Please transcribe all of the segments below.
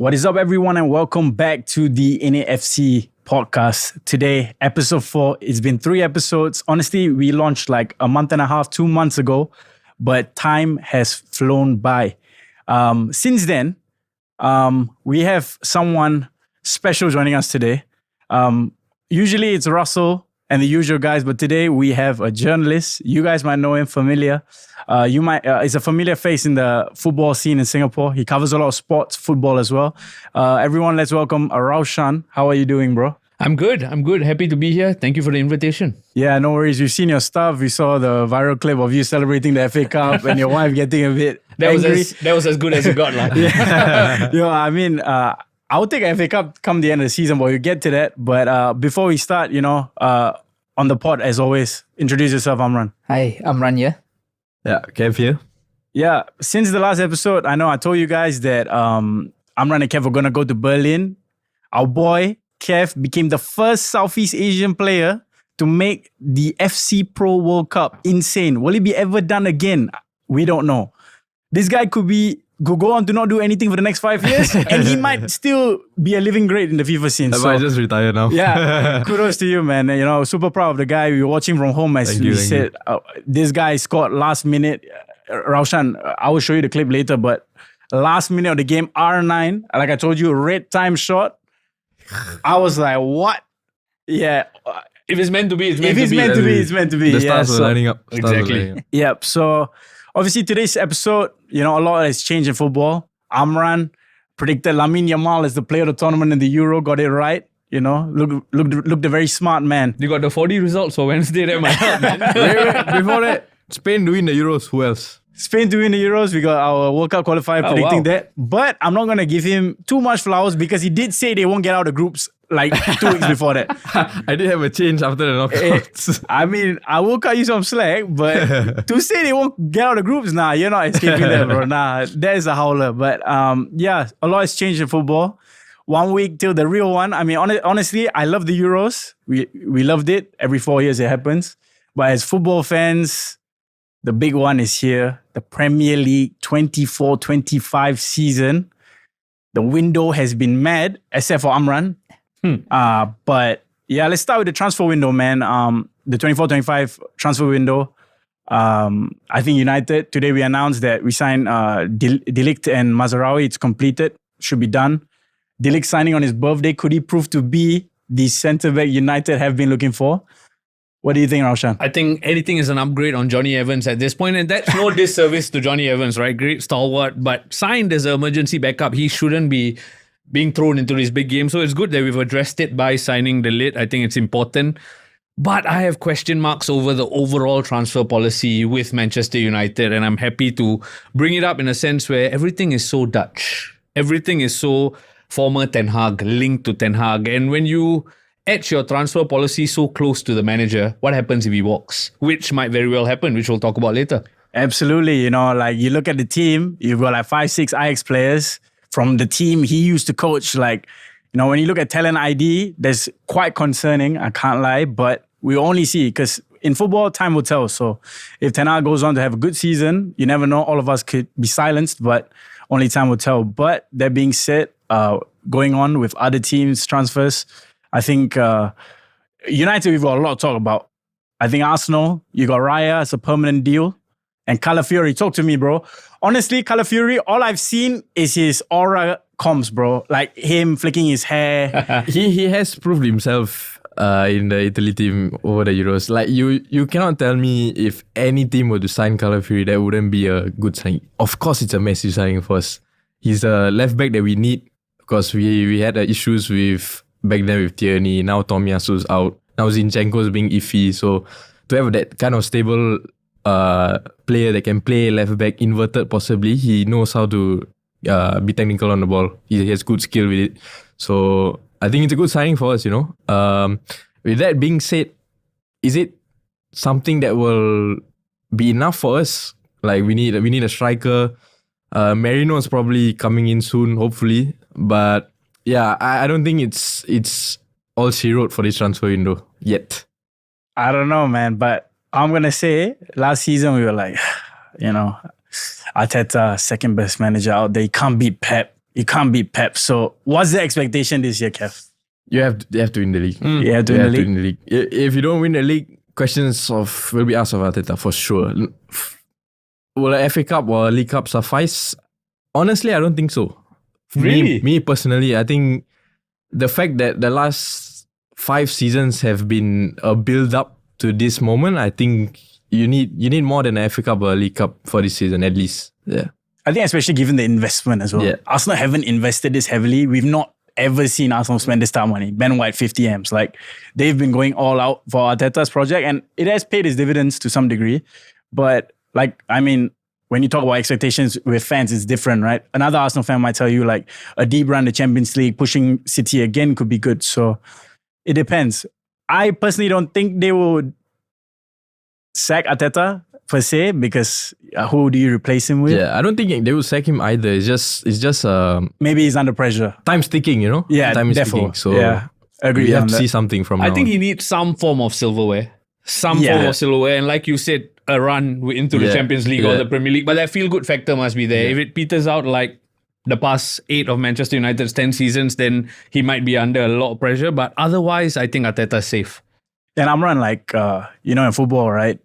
What is up, everyone, and welcome back to the NAFC podcast. Today, episode 4. It's been 3 episodes. Honestly, we launched like a month and a half, 2 months ago, but time has flown by. Since then, we have someone special joining us today. Usually it's Russell and the usual guys, but today we have a journalist. You guys might know him, familiar. He's a familiar face in the football scene in Singapore. He covers a lot of sports, football as well. Everyone, let's welcome Raushan. How are you doing, bro? I'm good. Happy to be here. Thank you for the invitation. Yeah, no worries. We've seen your stuff. We saw the viral clip of you celebrating the FA Cup and your wife getting a bit angry. That was as good as it got. Yeah. I mean, I'll take an FA Cup come the end of the season, but we'll get to that. But before we start, on the pod, as always, introduce yourself, Amran. Hi, Amran here. Yeah, Kev here. Yeah, since the last episode, I know I told you guys that Amran and Kev were going to go to Berlin. Our boy, Kev, became the first Southeast Asian player to make the FC Pro World Cup. Insane. Will it be ever done again? We don't know. This guy could go on to not do anything for the next 5 years, and he might still be a living great in the FIFA scene. I might just retire now. Yeah, kudos to you, man. Super proud of the guy. We were watching from home as we said. This guy scored last minute. Raushan, I will show you the clip later, but last minute of the game, R9, like I told you, red time shot. I was like, what? Yeah. If it's meant to be, it's meant to be. The stars were lining up. Exactly. Yep. So obviously today's episode, a lot has changed in football. Amran predicted Lamine Yamal as the player of the tournament in the Euro, got it right. Looked a very smart man. You got the 4D results for Wednesday. That might help, man. Wait, before that, Spain to win the Euros. Who else? Spain to win the Euros. We got our World Cup qualifier predicting that. But I'm not going to give him too much flowers because he did say they won't get out of groups like 2 weeks before that. I did have a change after the knockouts. I mean, I will cut you some slack, but to say they won't get out of groups, nah, you're not escaping that, bro. Nah, that is a howler. But a lot has changed in football. 1 week till the real one. I mean, honestly, I love the Euros. We loved it. Every 4 years it happens. But as football fans, the big one is here. The Premier League 24-25 season. The window has been mad, except for Amran. But yeah, let's start with the transfer window, man. The 24-25 transfer window. I think United, today we announced that we signed De Ligt and Mazraoui. It's completed. Should be done. De Ligt signing on his birthday. Could he prove to be the centre-back United have been looking for? What do you think, Raushan? I think anything is an upgrade on Johnny Evans at this point, and that's no disservice to Johnny Evans, right? Great stalwart, but signed as an emergency backup. He shouldn't be being thrown into this big game. So it's good that we've addressed it by signing De Ligt. I think it's important. But I have question marks over the overall transfer policy with Manchester United, and I'm happy to bring it up in a sense where everything is so Dutch. Everything is so former Ten Hag, linked to Ten Hag. And when you etch your transfer policy so close to the manager, what happens if he walks? Which might very well happen, which we'll talk about later. Absolutely. You look at the team, you've got like 5-6 Ajax players from the team he used to coach. When you look at talent ID, that's quite concerning, I can't lie, but we only see, because in football, time will tell. So if Ten Hag goes on to have a good season, you never know, all of us could be silenced, but only time will tell. But that being said, going on with other teams' transfers, I think United, we've got a lot to talk about. I think Arsenal, you got Raya, it's a permanent deal. And Calafiori, talk to me, bro. Honestly, Calafiori, all I've seen is his aura comms, bro. Like him flicking his hair. He has proved himself in the Italy team over the Euros. Like you cannot tell me if any team were to sign Calafiori, that wouldn't be a good signing. Of course, it's a massive signing for us. He's a left back that we need because we had issues with back then with Tierney. Now Tomiyasu's out. Now Zinchenko's being iffy. So to have that kind of stable player that can play left back, inverted possibly, he knows how to be technical on the ball. He has good skill with it. So I think it's a good signing for us, With that being said, is it something that will be enough for us? Like we need a striker. Merino is probably coming in soon, hopefully. But yeah, I don't think it's all she wrote for this transfer window yet. I don't know, man, but I'm going to say last season we were like, Arteta, second best manager out there. He can't beat Pep. You can't beat Pep. So what's the expectation this year, Kev? You have to win the league. You have to You win have the to league. win the league. If you don't win the league, questions will be asked of Arteta for sure. Will a FA Cup or a League Cup suffice? Honestly, I don't think so. Really? Me personally, I think the fact that the last 5 seasons have been a build up to this moment, I think you need more than a FA Cup or a League Cup for this season at least. Yeah. I think especially given the investment as well. Yeah. Arsenal haven't invested this heavily. We've not ever seen Arsenal spend this type of money. Ben White, 50 M's. Like, they've been going all out for Arteta's project and it has paid its dividends to some degree. But like, I mean, when you talk about expectations with fans, it's different, right? Another Arsenal fan might tell you like a deep run in the Champions League, pushing City again could be good. So it depends. I personally don't think they would sack Arteta per se, because who do you replace him with? Yeah, I don't think they will sack him either. It's just Maybe he's under pressure. time's ticking, you know? Yeah, time is definitely. ticking. So yeah, agree. we have on to that. see something from now I think on. he needs some form of silverware. Some Yeah. form of silverware. And like you said, a run into the Yeah. Champions League or Yeah. the Premier League. But that feel-good factor must be there. If it peters out like the past 8 of Manchester United's 10 seasons, then he might be under a lot of pressure. But otherwise, I think Arteta's safe. And Amran, like, in football, right?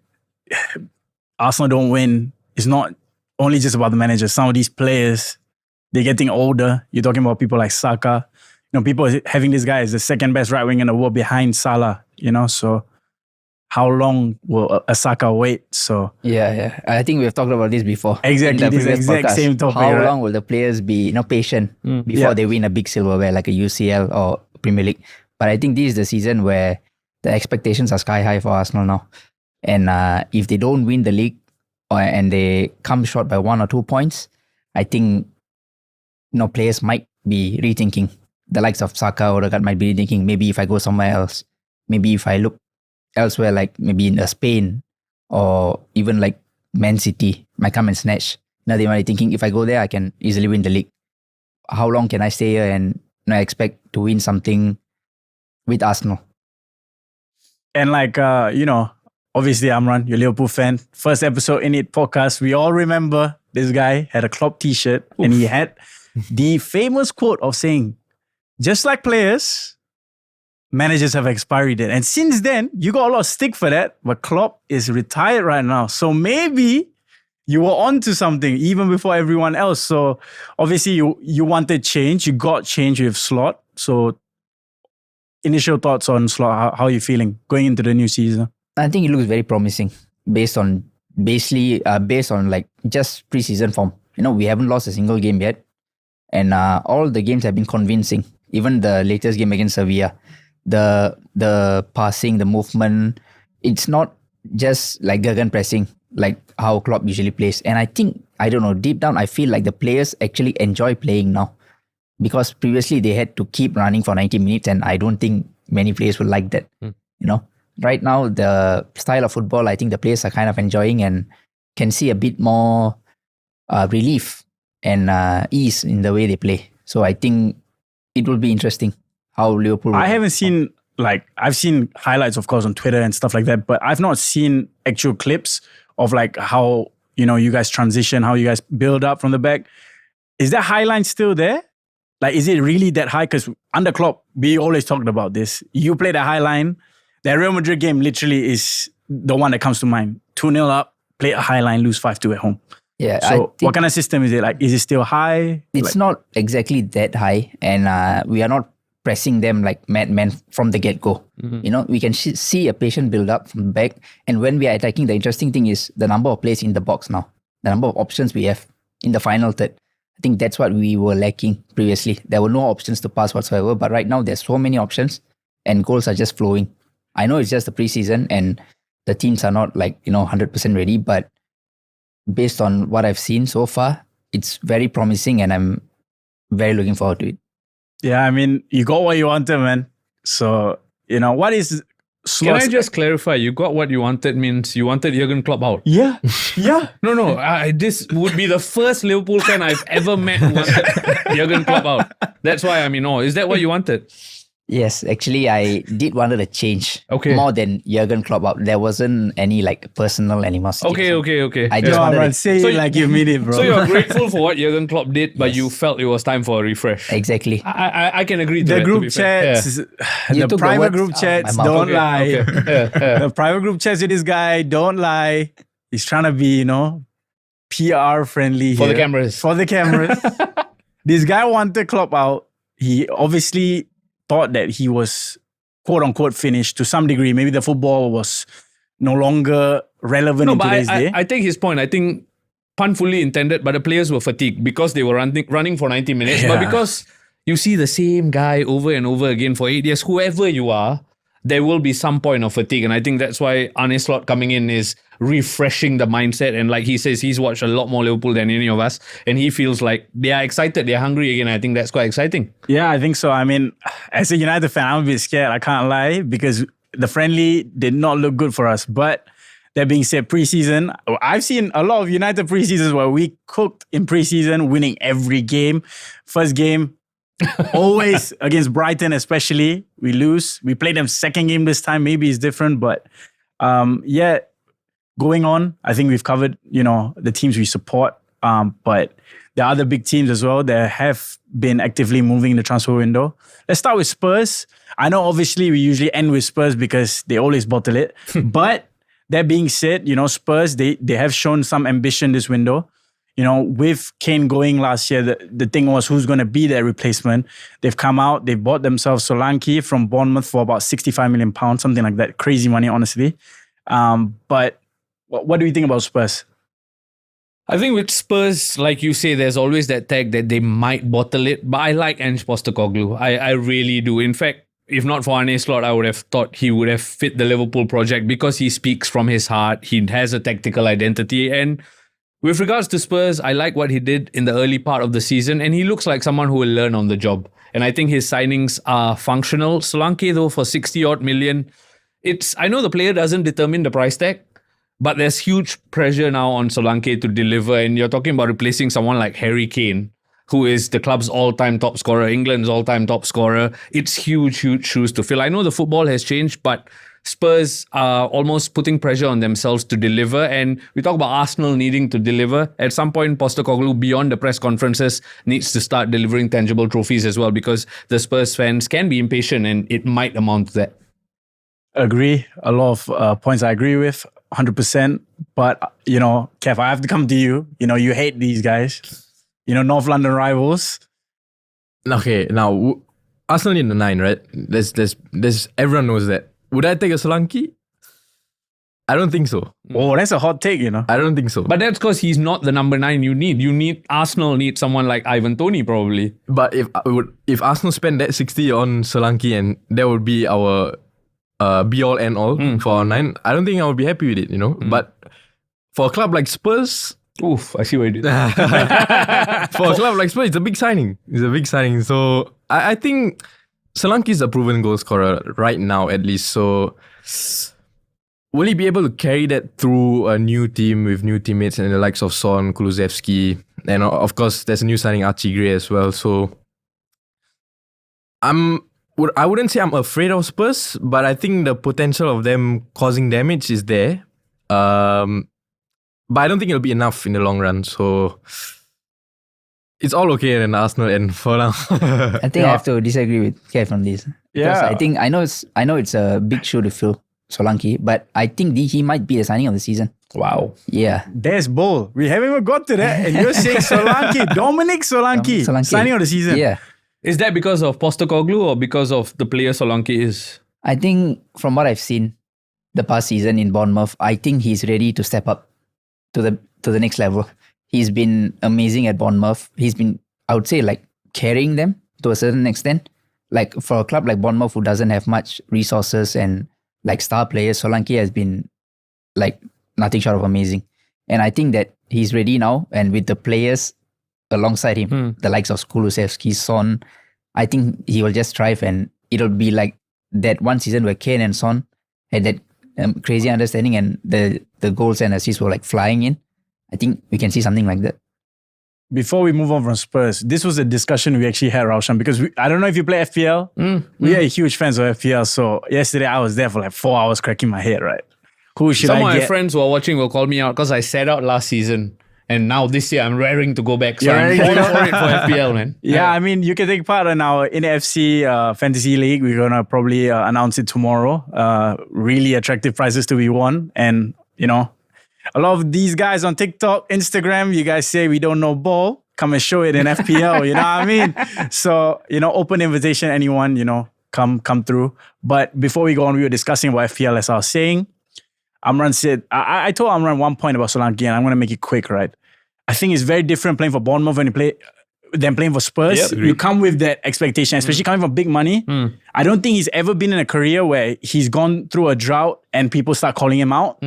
Arsenal don't win. It's not only just about the manager. Some of these players, they're getting older. You're talking about people like Saka. People having this guy as the second best right wing in the world behind Salah, so how long will a Saka wait? So Yeah. I think we've talked about this before. Exactly, in the this previous exact podcast. same topic, How right? long will the players be patient before Yeah. they win a big silverware like a UCL or Premier League? But I think this is the season where the expectations are sky high for Arsenal now. And if they don't win the league and they come short by 1 or 2 points, I think players might be rethinking. The likes of Saka or Odegaard might be rethinking, maybe if I go somewhere else, maybe if I look elsewhere, like maybe in Spain or even like Man City might come and snatch. Now they might be thinking, if I go there, I can easily win the league. How long can I stay here and I expect to win something with Arsenal? And like, obviously Amran, you're a Liverpool fan. First episode in it podcast, we all remember this guy had a Klopp t-shirt and he had the famous quote of saying, just like players, managers have expiry date. And since then, you got a lot of stick for that, but Klopp is retired right now. So maybe you were onto something even before everyone else. So obviously you wanted change. You got change with Slot. So initial thoughts on Slot, how are you feeling going into the new season? I think it looks very promising based on like just preseason form. We haven't lost a single game yet. And all the games have been convincing. Even the latest game against Sevilla, the passing, the movement, it's not just like Gurgen pressing like how Klopp usually plays. And I think, I don't know, deep down, I feel like the players actually enjoy playing now. Because previously they had to keep running for 90 minutes and I don't think many players would like that. Right now, the style of football, I think the players are kind of enjoying and can see a bit more relief and ease in the way they play. So I think it will be interesting how Liverpool... I haven't seen, I've seen highlights, of course, on Twitter and stuff like that, but I've not seen actual clips of how, you guys transition, how you guys build up from the back. Is that high line still there? Is it really that high? Because under Klopp, we always talked about this. You play the high line. That Real Madrid game literally is the one that comes to mind. 2-0 up, play a high line, lose 5-2 at home. Yeah, So what kind of system is it? Is it still high? It's not exactly that high, and we are not pressing them like madmen from the get-go. We can see a patient build-up from the back, and when we are attacking, the interesting thing is the number of players in the box now, the number of options we have in the final third. I think that's what we were lacking previously. There were no options to pass whatsoever, but right now there's so many options, and goals are just flowing. I know it's just the preseason, and the teams are not 100% ready, but based on what I've seen so far, it's very promising and I'm very looking forward to it. Yeah, I mean, you got what you wanted, man. So, what is... Can I just clarify? You got what you wanted means you wanted Jurgen Klopp out. Yeah, yeah. No. This would be the first Liverpool fan I've ever met who wanted Jurgen Klopp out. That's why I'm in awe. Is that what you wanted? Yes, actually, I did wanted a change. Okay. More than Jurgen Klopp out. There wasn't any like personal animosity. Okay. I just No, wanted man, to, say So it like you mean it, bro. So you're grateful for what Jurgen Klopp did, but Yes. you felt it was time for a refresh. exactly. I can agree to the that. to group be fair. chats, You the took the private words group out of chats, my mouth. don't Okay, lie. okay. Yeah. The private group chats with this guy, don't lie. He's trying to be, PR friendly For the here. cameras. For the cameras. This guy wanted Klopp out. He obviously thought that he was quote unquote finished to some degree. Maybe the football was no longer relevant No, in but today's day. I take his point. I think pun fully intended, but the players were fatigued because they were running for 90 minutes. But Yeah. because you see the same guy over and over again for 8 years, whoever you are, there will be some point of fatigue. And I think that's why Arne Slot coming in is refreshing the mindset. And like he says, he's watched a lot more Liverpool than any of us. And he feels like they are excited, they're hungry again. I think that's quite exciting. Yeah, I think so. I mean, as a United fan, I'm a bit scared. I can't lie because the friendly did not look good for us. But that being said, preseason, I've seen a lot of United preseasons where we cooked in preseason, winning every game. First game, always against Brighton, especially, we lose. We played them second game this time. Maybe it's different, but yeah, going on, I think we've covered, the teams we support. But there are other big teams as well that have been actively moving in the transfer window. Let's start with Spurs. I know obviously we usually end with Spurs because they always bottle it. But that being said, Spurs, they have shown some ambition this window. With Kane going last year, the thing was who's going to be their replacement. They've come out, they've bought themselves Solanke from Bournemouth for about £65 million, something like that. Crazy money, honestly. But what do you think about Spurs? I think with Spurs, like you say, there's always that tag that they might bottle it. But I like Ange Postecoglou. I really do. In fact, if not for Arne Slot, I would have thought he would have fit the Liverpool project because he speaks from his heart. He has a tactical identity. And with regards to Spurs, I like what he did in the early part of the season. And he looks like someone who will learn on the job. And I think his signings are functional. Solanke, though, for 60 odd million, I know the player doesn't determine the price tag, but there's huge pressure now on Solanke to deliver. And you're talking about replacing someone like Harry Kane, who is the club's all-time top scorer, England's all-time top scorer. It's huge, huge shoes to fill. I know the football has changed, but Spurs are almost putting pressure on themselves to deliver. And we talk about Arsenal needing to deliver. At some point, Postecoglou, beyond the press conferences, needs to start delivering tangible trophies as well because the Spurs fans can be impatient and it might amount to that. Agree. A lot of points I agree with, 100%. But, Kev, I have to come to you. You hate these guys. North London rivals. Okay, now Arsenal in the 9, right? There's everyone knows that. Would I take a Solanke? I don't think so. Oh, that's a hot take, I don't think so. But that's because he's not the number 9 you need. Arsenal need someone like Ivan Toney probably. But if Arsenal spend that 60 on Solanke and that would be our be all and all for our 9, I don't think I would be happy with it, But for a club like Spurs, Oof, I see what you did. for a club like Spurs, it's a big signing. So I think Solanke is a proven goal scorer right now, at least. So will he be able to carry that through a new team with new teammates and the likes of Son, Kulusevski, and of course there's a new signing Archie Gray as well. So I wouldn't say I'm afraid of Spurs, but I think the potential of them causing damage is there. But I don't think it'll be enough in the long run. So it's all okay in Arsenal and for now. I think I have to disagree with Kev on this. Because Yeah. I know it's a big shoe to fill, Solanke, but I think he might be the signing of the season. Wow. Yeah. That's bold. We haven't even got to that. And you're saying Solanke, Dominic Solanke, Solanke. signing of the season. Yeah. Is that because of Postecoglou or because of the player Solanke is? I think from what I've seen the past season in Bournemouth, I think he's ready to step up to the next level. He's been amazing at Bournemouth. He's been, I would say, like carrying them to a certain extent. Like for a club like Bournemouth who doesn't have much resources and like star players, Solanke has been like nothing short of amazing. And I think that he's ready now, and with the players alongside him, the likes of Kulusevski, Son, I think he will just thrive, and it'll be like that one season where Kane and Son had that crazy understanding and the goals and assists were like flying in. I think we can see something like that. before we move on from Spurs, this was a discussion we actually had, Raushan, because I don't know if you play FPL. We are huge fans of FPL. So yesterday I was there for like 4 hours cracking my head, right? Who should Some I of my get? friends who are watching will call me out because I sat out last season. And now this year I'm raring to go back. So You're I'm raring to all for it for FPL, man. Yeah, I mean, you can take part in our NFC Fantasy League. We're going to probably announce it tomorrow. Really attractive prizes to be won. And, you know, a lot of these guys on TikTok, Instagram, you guys say we don't know ball. Come and show it in FPL, you know what I mean? So, you know, open invitation, anyone, you know, come through. But before we go on, we were discussing about FPL, as I was saying. Amran said, I told Amran one point about Solanke, and I'm going to make it quick, right? I think it's very different playing for Bournemouth when you play than playing for Spurs. Yep. You come with that expectation, especially coming from big money. I don't think he's ever been in a career where he's gone through a drought and people start calling him out.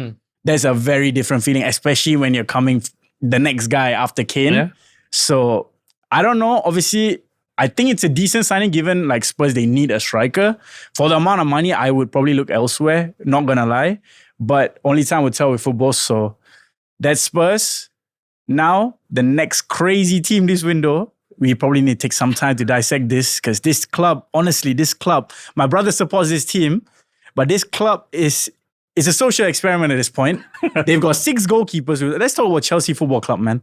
There's a very different feeling, especially when you're coming the next guy after Kane. Yeah. So I don't know. Obviously, I think it's a decent signing given like Spurs, they need a striker. For the amount of money, I would probably look elsewhere, not gonna lie. But only time will tell with football. So that's Spurs. Now, the next crazy team this window, we probably need to take some time to dissect this because this club, honestly, my brother supports this team, but this club is a social experiment at this point. They've got 6 goalkeepers. Let's talk about Chelsea Football Club, man.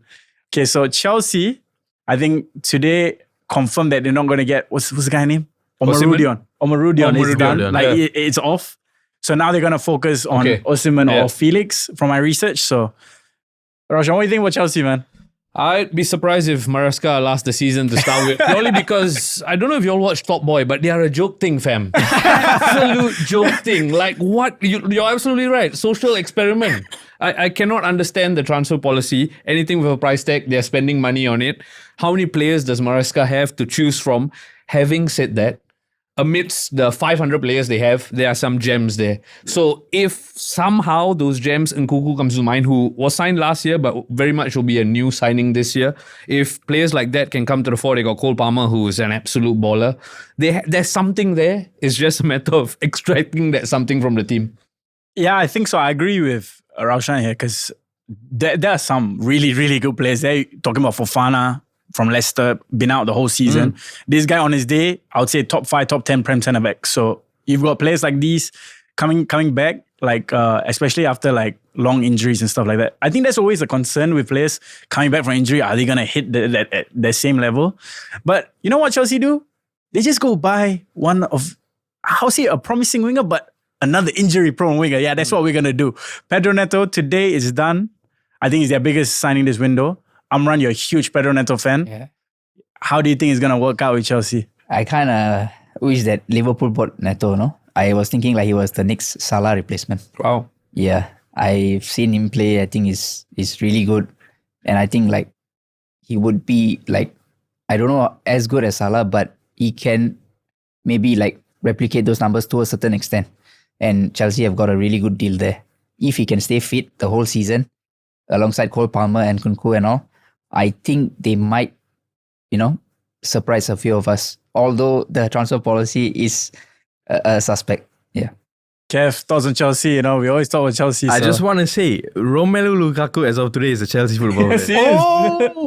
Okay, so Chelsea, I think today confirmed that they're not going to get, what's the guy name? Omarudion. Omarudion is done. yeah. Like, it's off. So now they're going to focus on Osimhen or Felix from my research. So, Raushan, what do you think about Chelsea, man? I'd be surprised if Maresca lasts the season to start with. Purely because, I don't know if you all watch Top Boy, but they are a joke thing, fam. Absolute joke thing. Like what? You're absolutely right. Social experiment. I cannot understand the transfer policy. Anything with a price tag, they're spending money on it. How many players does Maresca have to choose from? Having said that, amidst the 500 players they have, there are some gems there. So if somehow those gems, Nkunku comes to mind, who was signed last year, but very much will be a new signing this year. If players like that can come to the fore, they got Cole Palmer, who is an absolute baller. There's something there. It's just a matter of extracting that something from the team. Yeah, I think so. I agree with Raushan here because there are some really, really good players there. Talking about Fofana from Leicester, been out the whole season. This guy on his day, I would say top 5, top 10 Prem centre back. So you've got players like these coming back, like especially after like long injuries and stuff like that. I think that's always a concern with players coming back from injury. Are they gonna hit that same level? But you know what Chelsea do? They just go buy one of, a promising winger, but another injury-prone winger. Yeah, that's what we're gonna do. Pedro Neto today is done. I think it's their biggest signing this window. Amran, you're a huge Pedro Neto fan. Yeah. How do you think it's going to work out with Chelsea? I kind of wish that Liverpool bought Neto, no? I was thinking like he was the next Salah replacement. Wow. Yeah, I've seen him play. I think he's really good. And I think like he would be like, I don't know, as good as Salah, but he can maybe like replicate those numbers to a certain extent. And Chelsea have got a really good deal there. If he can stay fit the whole season, alongside Cole Palmer and Nkunku and all, I think they might, surprise a few of us. Although the transfer policy is a suspect. Yeah. Kev, thoughts on Chelsea? We always talk about Chelsea. I just want to say, Romelu Lukaku as of today is a Chelsea footballer. Yes, he is.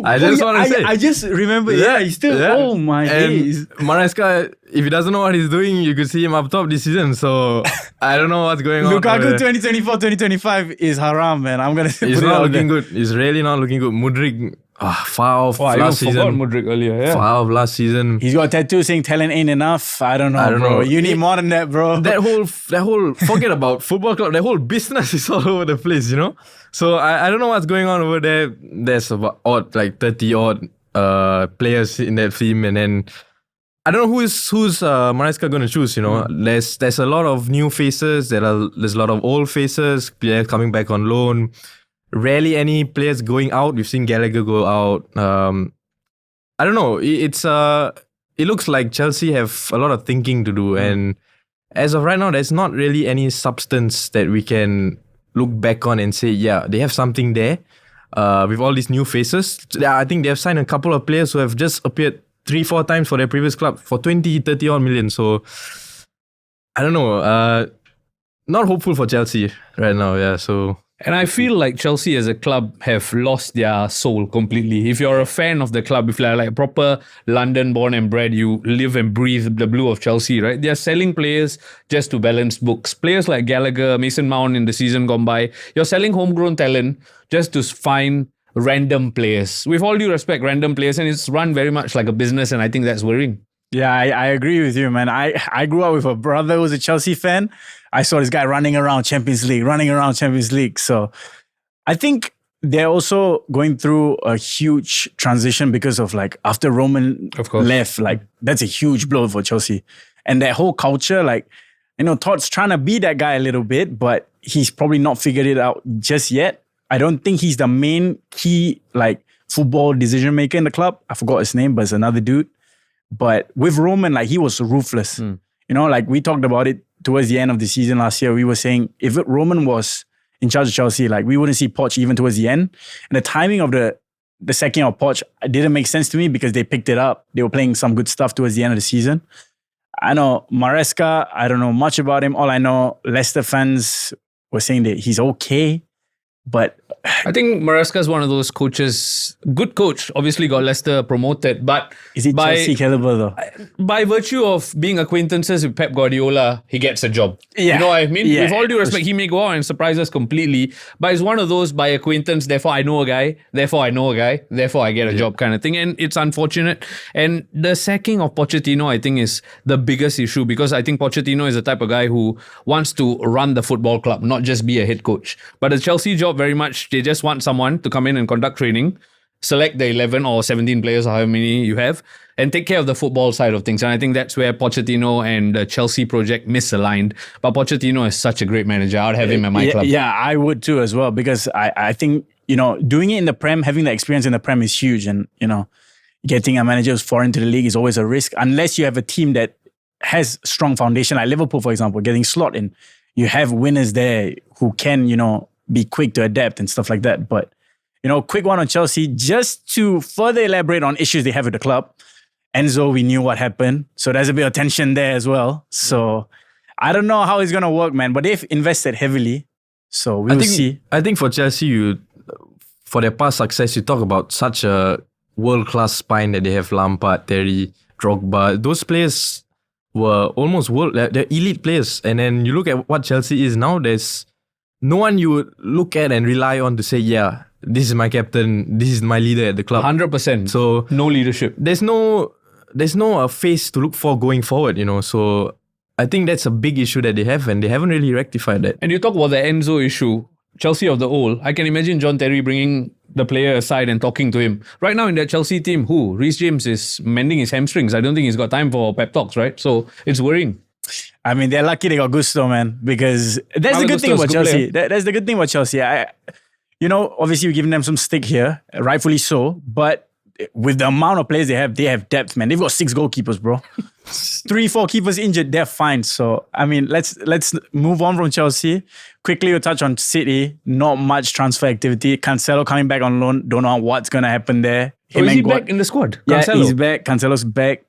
I just want to say. I just remember. Yeah, He's still. yeah. Oh my days. Maresca, if he doesn't know what he's doing, you could see him up top this season. So I don't know what's going on. Lukaku 2024, 2025 is haram, man. I'm gonna. He's not looking good. He's really not looking good. Mudryk, far off last season. Mudryk earlier. Yeah. Far off last season. He's got a tattoo saying talent ain't enough. I don't know, bro. You need more than that, bro. That whole forget about football club. That whole business is all over the place, So I don't know what's going on over there. There's about 30 odd players in that team, and then I don't know who's Maresca going to choose. There's a lot of new faces. There's a lot of old faces. Players coming back on loan. Rarely any players going out. We've seen Gallagher go out. I don't know. It looks like Chelsea have a lot of thinking to do, and as of right now, there's not really any substance that we can look back on and say, yeah, they have something there. With all these new faces, I think they have signed a couple of players who have just appeared 3-4 times for their previous club for 20-30 odd million. So I don't know. Not hopeful for Chelsea right now. Yeah. So And I feel like Chelsea as a club have lost their soul completely. If you're a fan of the club, if you're like a proper London born and bred, you live and breathe the blue of Chelsea, right? They're selling players just to balance books. Players like Gallagher, Mason Mount in the season gone by. You're selling homegrown talent just to find random players. With all due respect, random players, and it's run very much like a business, and I think that's worrying. Yeah, I agree with you, man. I grew up with a brother who was a Chelsea fan. I saw this guy running around Champions League. So I think they're also going through a huge transition because of like after Roman left, like that's a huge blow for Chelsea. And that whole culture, like, you know, Todd's trying to be that guy a little bit, but he's probably not figured it out just yet. I don't think he's the main key like football decision maker in the club. I forgot his name, but it's another dude. But with Roman, like he was ruthless. You know, like we talked about it towards the end of the season last year. We were saying if Roman was in charge of Chelsea, like we wouldn't see Poch even towards the end. And the timing of the sacking of Poch didn't make sense to me because they picked it up. They were playing some good stuff towards the end of the season. I know Maresca, I don't know much about him. All I know, Leicester fans were saying that he's okay, but I think Maresca is one of those coaches, good coach, obviously got Leicester promoted, but is it Chelsea caliber though? By virtue of being acquaintances with Pep Guardiola, he gets a job. Yeah. You know what I mean? Yeah. With all due respect, he may go out and surprise us completely, but it's one of those by acquaintance, therefore I know a guy, therefore I know a guy, therefore I get a job kind of thing. And it's unfortunate. And the sacking of Pochettino, I think, is the biggest issue because I think Pochettino is the type of guy who wants to run the football club, not just be a head coach. But the Chelsea job, very much, they just want someone to come in and conduct training, select the 11 or 17 players, or however many you have, and take care of the football side of things. And I think that's where Pochettino and the Chelsea project misaligned. But Pochettino is such a great manager. I'd have him at my club. Yeah, I would too as well because I think, you know, doing it in the Prem, having the experience in the Prem is huge. And, you know, getting a manager who's foreign to the league is always a risk unless you have a team that has strong foundation, like Liverpool, for example, getting Slot in. You have winners there who can, you know, be quick to adapt and stuff like that. But, you know, quick one on Chelsea, just to further elaborate on issues they have with the club. Enzo, we knew what happened. So there's a bit of tension there as well. So I don't know how it's going to work, man. But they've invested heavily. So we'll see. I think for Chelsea, for their past success, you talk about such a world-class spine that they have. Lampard, Terry, Drogba. Those players were almost they're elite players. And then you look at what Chelsea is now, there's no one you would look at and rely on to say, yeah, this is my captain, this is my leader at the club. 100%. So no leadership. There's no face to look for going forward, you know. So I think that's a big issue that they have, and they haven't really rectified that. And you talk about the Enzo issue, Chelsea of the old. I can imagine John Terry bringing the player aside and talking to him. Right now in that Chelsea team, Reece James is mending his hamstrings. I don't think he's got time for pep talks, right? So it's worrying. I mean, they're lucky they got Gusto, man, because that's the good thing about Chelsea. That's the good thing about Chelsea. You know, obviously we're giving them some stick here, rightfully so, but with the amount of players they have depth, man. They've got 6 goalkeepers, bro. 3-4 keepers injured, they're fine. So, I mean, let's move on from Chelsea. Quickly, we'll touch on City. Not much transfer activity. Cancelo coming back on loan. Don't know what's going to happen there. Is he back in the squad? Yeah, Cancelo? he's back. Cancelo's back.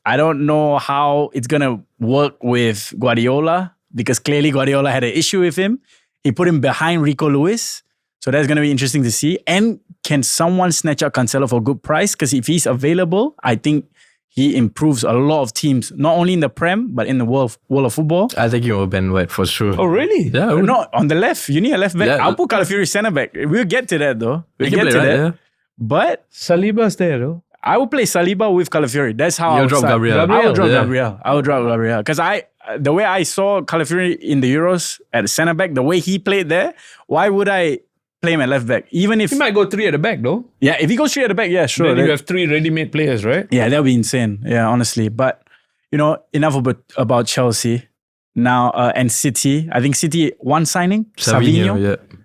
I don't know how it's going to work with Guardiola because clearly Guardiola had an issue with him. He put him behind Rico Lewis. So that's going to be interesting to see. And can someone snatch out Cancelo for a good price? Because if he's available, I think he improves a lot of teams, not only in the Prem, but in the world of football. I think he will Ben White for sure. Oh, really? Yeah. No, on the left. You need a left back. Yeah. I'll put Calafiori centre back. We'll get to that though. We'll get to that. Yeah. But Saliba's there though. I will play Saliba with Calafiori. That's how I would drop Gabriel. I will drop Gabriel. I will drop Gabriel. Because the way I saw Calafiori in the Euros at centre back, the way he played there, why would I play him at left back? Even if He might go 3 at the back though. yeah, if he goes 3 at the back, yeah, sure. Then you have 3 ready-made players, right? Yeah, that would be insane. Yeah, honestly. But, you know, enough about Chelsea. Now, and City. I think City, one signing, Savinho. Yeah.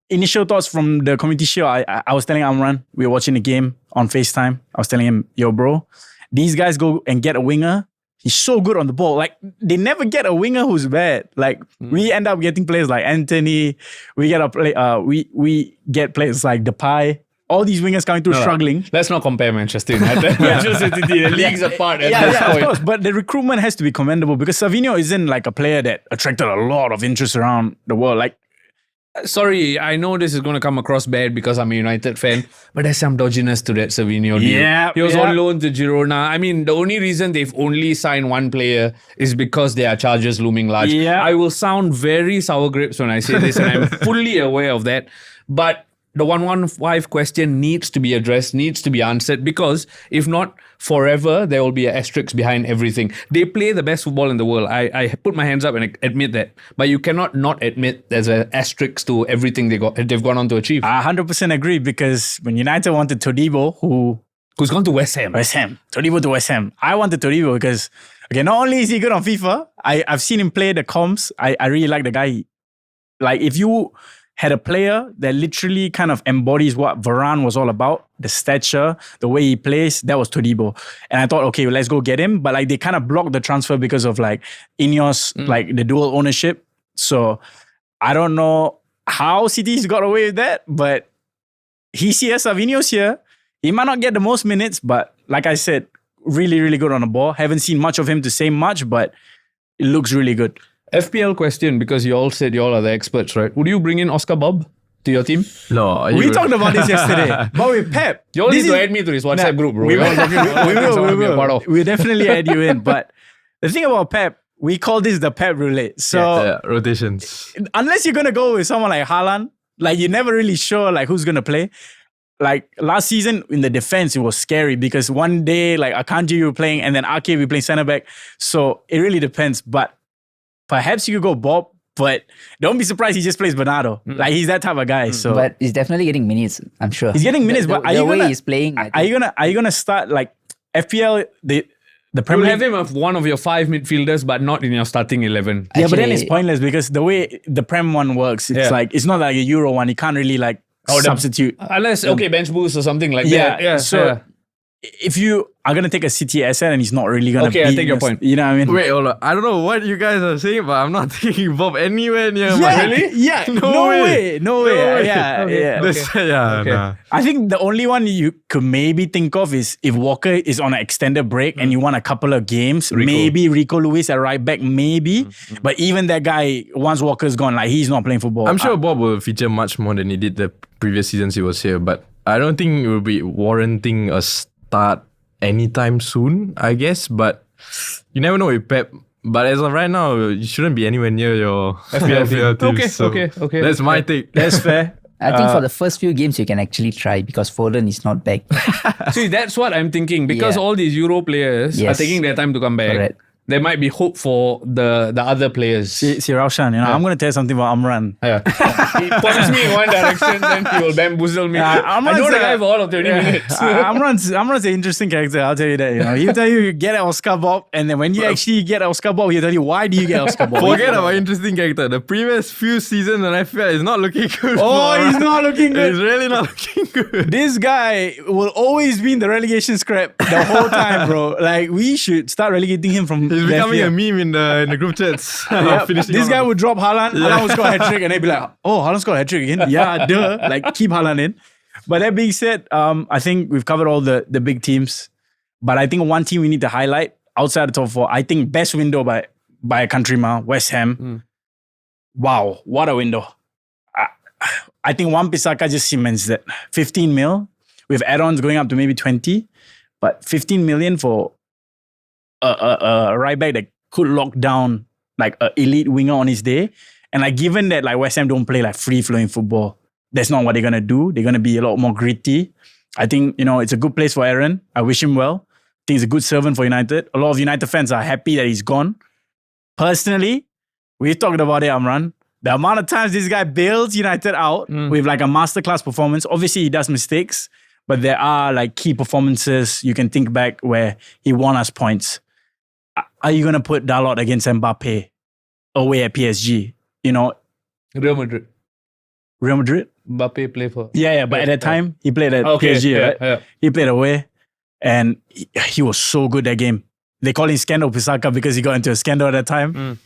Initial thoughts from the community show. I was telling Amran, we were watching the game on FaceTime. I was telling him, yo, bro, these guys go and get a winger. He's so good on the ball. Like, they never get a winger who's bad. Like, we end up getting players like Anthony. We get players like Depay. All these wingers coming through struggling. Let's not compare Manchester United. Manchester City, the league's apart at this Yeah, of point. course. But the recruitment has to be commendable because Savinho isn't like a player that attracted a lot of interest around the world. Like, sorry, I know this is going to come across bad because I'm a United fan, but there's some dodginess to that Savinho deal. Yeah, He was yeah. on loan to Girona. I mean, the only reason they've only signed one player is because there are charges looming large. Yeah. I will sound very sour grapes when I say this, and I'm fully aware of that. But the 115 question needs to be addressed, needs to be answered, because if not, forever there will be an asterisk behind everything. They play the best football in the world. I put my hands up and admit that. But you cannot not admit there's an asterisk to everything they've gone on to achieve. I 100% agree, because when United wanted Todibo, Who's gone to West Ham? Todibo to West Ham. I wanted Todibo because, okay, not only is he good on FIFA, I've seen him play the comps. I really like the guy. Like, if you had a player that literally kind of embodies what Varane was all about, the stature, the way he plays, that was Todibo. And I thought, okay, well, let's go get him. But like, they kind of blocked the transfer because of like Ineos, like the dual ownership. So I don't know how City's got away with that, but he's here, Savinho's here. He might not get the most minutes, but like I said, really, really good on the ball. Haven't seen much of him to say much, but it looks really good. FPL question, because you all said you all are the experts, right? Would you bring in Oscar Bob to your team? No, We talked about this yesterday, but with Pep. You all this need to is- add me to this WhatsApp group, bro. We You all will. talking about We someone to be a part will. of. We'll definitely add you in. But the thing about Pep, we call this the Pep roulette. So rotations. unless you're gonna go with someone like Haaland, like you're never really sure like who's gonna play. Like last season in the defense, it was scary because one day like Akanji you were playing and then Ake we playing centre back. So it really depends. But perhaps you could go Bob, but don't be surprised he just plays Bernardo. Like he's that type of guy. So But he's definitely getting minutes, I'm sure. he's getting minutes. The But are you way gonna he's playing, I Are you gonna start like FPL the You'll Premier have League? him of one of your 5 midfielders, but not in your starting 11. Yeah, but then it's Actually- pointless because the way the Prem one works, it's Yeah. like it's not like a Euro one. You can't really like substitute. Unless, okay, bench boost or something like Yeah, that. so if you are gonna take a City asset and he's not really gonna Okay, I be take your point. You know what I mean? Wait, hold on. I don't know what you guys are saying, but I'm not taking Bob anywhere near Yeah, my yeah, No no way. way, no way. way. Yeah, Okay. yeah. This- yeah, Okay. nah. I think the only one you could maybe think of is if Walker is on an extended break and you want a couple of games, maybe Rico Lewis at right back, maybe. But even that guy, once Walker's gone, like he's not playing football. I'm sure Bob will feature much more than he did the previous seasons he was here, but I don't think it will be warranting a start anytime soon, I guess. But you never know with Pep. But as of right now, you shouldn't be anywhere near your FPL team. Okay, so okay. That's my take. That's fair. I think for the first few games, you can actually try because Foden is not back. See, that's what I'm thinking. Because Yeah. all these Euro players are Yes. taking their time to come back. Correct. There might be hope for the other players. See Raushan, I'm gonna tell you something about Amran. Yeah. He points me in one direction, then he will bamboozle me. I know the guy for all of 20 minutes. Amran's an interesting character. I'll tell you that. He'll tell you get an Oscar Bob, and then when you actually get an Oscar Bob, he'll tell you why do you get Oscar Bob. Forget about interesting character. The previous few seasons in FPL is not looking good. Oh, he's not looking good. He's really not looking good. This guy will always be in the relegation scrap the whole time, bro. Like we should start relegating him from. He's left becoming here. a meme in the group chats. Yeah, Finishing this off. guy would drop Haaland. Haaland would score a hat trick, and they'd be like, "Oh, Haaland scored a hat trick again." Yeah, duh. Like keep Haaland in. But that being said, I think we've covered all the big teams. But I think one team we need to highlight outside the top four. I think best window by a country mile, West Ham. Wow, what a window! I think Wan-Bissaka just cements that 15 mil with add-ons going up to maybe 20, but 15 million for a right back that could lock down like an elite winger on his day. And like given that like West Ham don't play like free-flowing football, that's not what they're gonna do. They're gonna be a lot more gritty. I think, it's a good place for Aaron. I wish him well. I think he's a good servant for United. A lot of United fans are happy that he's gone. Personally, we've talked about it, Amran. The amount of times this guy bails United out with like a masterclass performance. Obviously, he does mistakes, but there are like key performances you can think back where he won us points. Are you gonna put Dalot against Mbappe away at PSG? Real Madrid. Real Madrid? Mbappe play for. Yeah, but at that time, he played at Okay, PSG, yeah, right? yeah. He played away, and he was so good that game. They call him Scandal Pisaka because he got into a scandal at that time.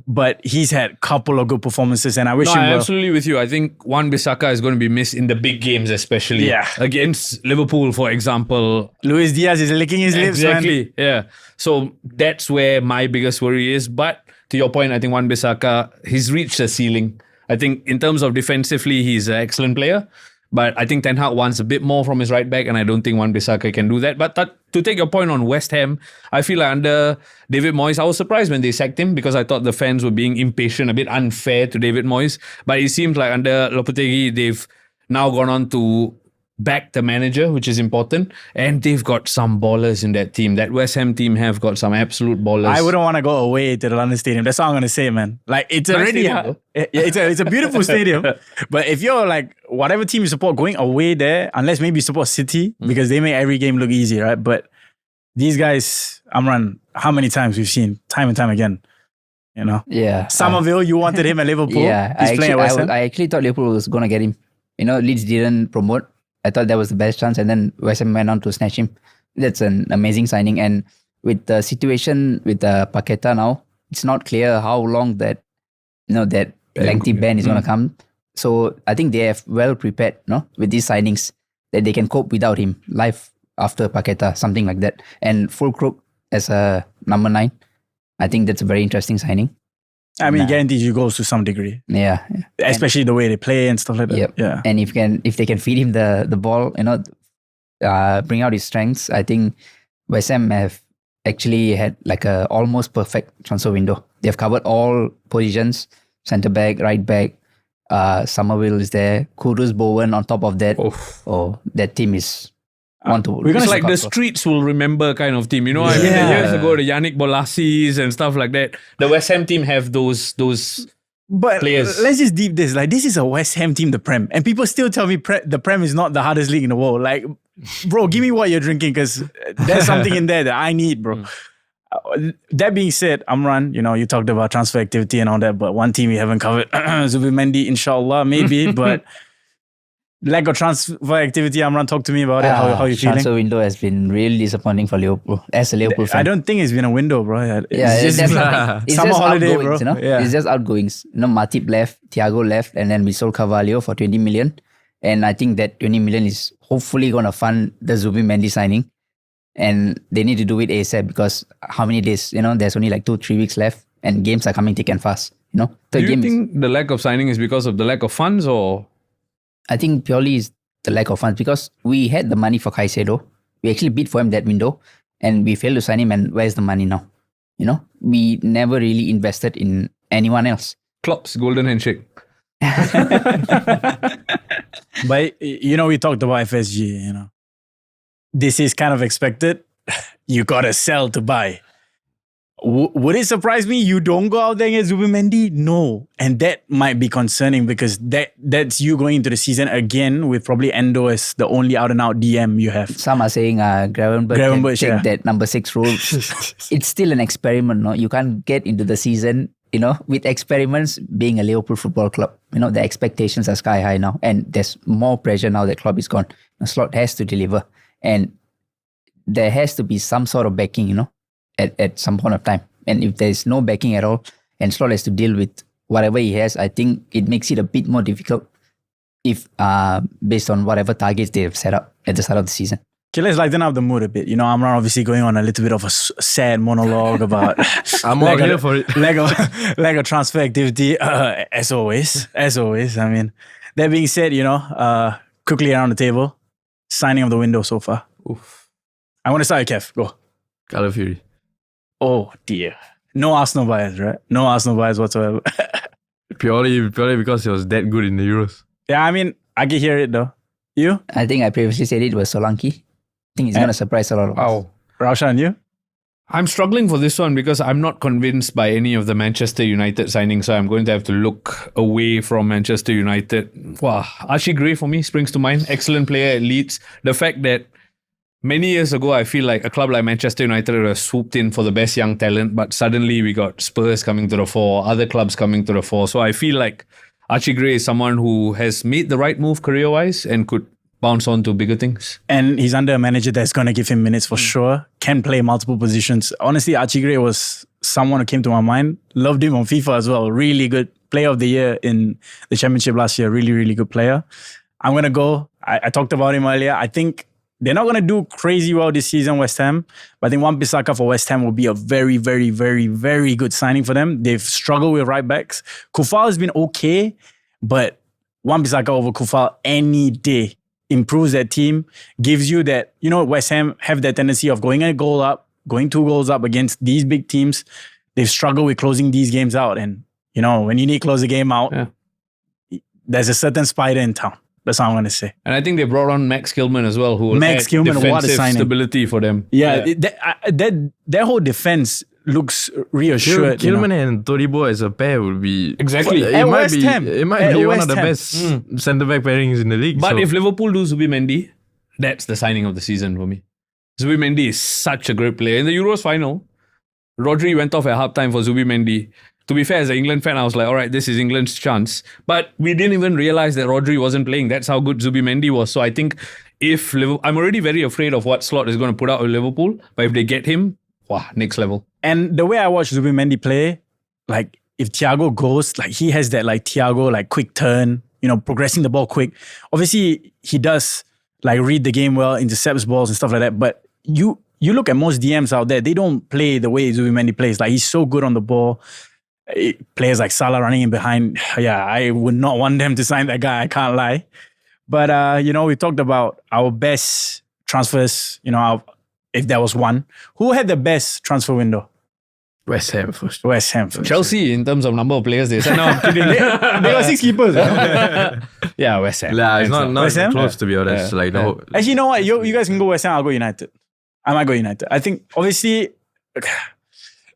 But he's had a couple of good performances, and I wish No, him I'm well. absolutely with you. I think Wan-Bissaka is going to be missed in the big games, especially Yeah. against Liverpool, for example. Luis Diaz is licking his lips, man. Exactly. Yeah. So that's where my biggest worry is. But to your point, I think Wan-Bissaka, he's reached a ceiling. I think in terms of defensively, he's an excellent player. But I think Ten Hag wants a bit more from his right back, and I don't think Wan-Bissaka can do that. But to take your point on West Ham, I feel like under David Moyes, I was surprised when they sacked him because I thought the fans were being impatient, a bit unfair to David Moyes. But it seems like under Lopetegui, they've now gone on to back the manager, which is important. And they've got some ballers in that team. That West Ham team have got some absolute ballers. I wouldn't want to go away to the London Stadium. That's all I'm going to say, man. Like, it's Nice already... stadium, it's a beautiful stadium. But if you're like, whatever team you support, going away there, unless maybe you support City, because they make every game look easy, right? But these guys, Amran, how many times we've seen, time and time again, you know? Yeah. Somerville, you wanted him at Liverpool. Yeah. He's playing at West Ham. I actually thought Liverpool was going to get him. You know, Leeds didn't promote. I thought that was the best chance, and then West Ham went on to snatch him. That's an amazing signing. And with the situation with Paqueta now, it's not clear how long that lengthy ban is going to come. So I think they have well prepared, with these signings that they can cope without him. Life after Paqueta, something like that. And Fulkrug as a number 9, I think that's a very interesting signing. I mean, it guarantees you goals to some degree. Yeah. Especially the way they play and stuff like that. Yep. Yeah. And if they can feed him the ball, bring out his strengths, I think West Ham have actually had like a almost perfect transfer window. They've covered all positions, centre back, right back, Somerville is there, Kudus, Bowen on top of that. Oh, that team is It's like the streets will remember kind of team. You know what I mean? Years ago, the Yannick Bolassis and stuff like that. The West Ham team have those But players. let's just deep this. Like, this is a West Ham team, the Prem. And people still tell me the Prem is not the hardest league in the world. Like, bro, give me what you're drinking because there's something in there that I need, bro. That being said, Amran, you talked about transfer activity and all that, but one team we haven't covered, Zubimendi, inshallah, maybe, but lack of transfer activity, Amran, talk to me about it. How you feeling? Transfer window has been really disappointing for Liverpool. As a Liverpool fan, I don't think it's been a window, bro. It's just summer holiday, outgoings, bro. Yeah. It's just outgoings. Matip left, Thiago left, and then we sold Carvalho for 20 million. And I think that 20 million is hopefully going to fund the Zubimendi signing. And they need to do it ASAP because how many days? There's only like 2-3 weeks left, and games are coming thick and fast. Do you think the lack of signing is because of the lack of funds, or? I think purely is the lack of funds because we had the money for Caicedo. We actually bid for him that window, and we failed to sign him. And where's the money now? We never really invested in anyone else. Klopp's golden handshake. But we talked about FSG. This is kind of expected. You gotta sell to buy. Would it surprise me you don't go out there and get Zubimendi? No. And that might be concerning because that's you going into the season again with probably Endo as the only out-and-out DM you have. Some are saying Gravenberch can take that number 6 role. It's still an experiment. No? You can't get into the season, with experiments being a Liverpool football club. The expectations are sky high now. And there's more pressure now that Klopp is gone. The Slot has to deliver. And there has to be some sort of backing, at some point of time. And if there's no backing at all, and Slot has to deal with whatever he has, I think it makes it a bit more difficult if based on whatever targets they have set up at the start of the season. Okay, let's lighten up the mood a bit. Amran obviously going on a little bit of a sad monologue about I'm all here for it. lack of transfer activity, as always. I mean, that being said, quickly around the table, signing of the window so far. Oof. I want to start with Kev. Go. Calafiori. Oh dear. No Arsenal bias, right? No Arsenal bias whatsoever. Purely because he was that good in the Euros. Yeah, I mean, I can hear it though. You? I think I previously said it was Solanke. I think he's going to surprise a lot of us. Wow. Raushan, you? I'm struggling for this one because I'm not convinced by any of the Manchester United signings, so I'm going to have to look away from Manchester United. Wow, Archie Gray for me springs to mind. Excellent player at Leeds. The fact that many years ago, I feel like a club like Manchester United would have swooped in for the best young talent, but suddenly we got Spurs coming to the fore, other clubs coming to the fore. So I feel like Archie Gray is someone who has made the right move career-wise and could bounce on to bigger things. And he's under a manager that's going to give him minutes for sure. Can play multiple positions. Honestly, Archie Gray was someone who came to my mind. Loved him on FIFA as well. Really good player of the year in the championship last year. Really, really good player. I'm going to go. I talked about him earlier. I think they're not going to do crazy well this season, West Ham. But I think Wan-Bissaka for West Ham will be a very, very, very, very good signing for them. They've struggled with right backs. Kufal has been okay. but Wan-Bissaka over Kufal any day improves that team, gives you that, West Ham have that tendency of going a goal up, going 2 goals up against these big teams. They've struggled with closing these games out. And, when you need to close the game out, there's a certain spider in town. That's all I'm going to say. And I think they brought on Max Kilman as well, who will Max add Kilman, what a defensive signing. stability for them. Yeah, that whole defense looks reassured. Kilman and Todibo as a pair would be Exactly. It At might West be. Ham. It might At be one West of the Ham. best centre back pairings in the league. But so. if Liverpool do Zubimendi, that's the signing of the season for me. Zubimendi is such a great player. In the Euros final, Rodri went off at halftime for Zubimendi. To be fair, as an England fan, I was like, all right, this is England's chance. But we didn't even realize that Rodri wasn't playing. That's how good Zubimendi was. So I think if Liverpool, I'm already very afraid of what Slot is going to put out with Liverpool. But if they get him, wow, next level. And the way I watch Zubimendi play, like if Thiago goes, like he has that like Thiago like quick turn, progressing the ball quick. Obviously, he does like read the game well, intercepts balls and stuff like that. But you look at most DMs out there, they don't play the way Zubimendi plays. Like he's so good on the ball. Players like Salah running in behind. Yeah, I would not want them to sign that guy. I can't lie. But, we talked about our best transfers, if there was one. Who had the best transfer window? West Ham first. West Ham first. Chelsea, in terms of number of players, they said, no, I'm kidding. They got 6 keepers. Yeah, West Ham. Yeah, it's not West Ham? close to be honest. Yeah. Like the whole, Actually, you know what? You guys can go West Ham, I'll go United. I might go United. I think, obviously,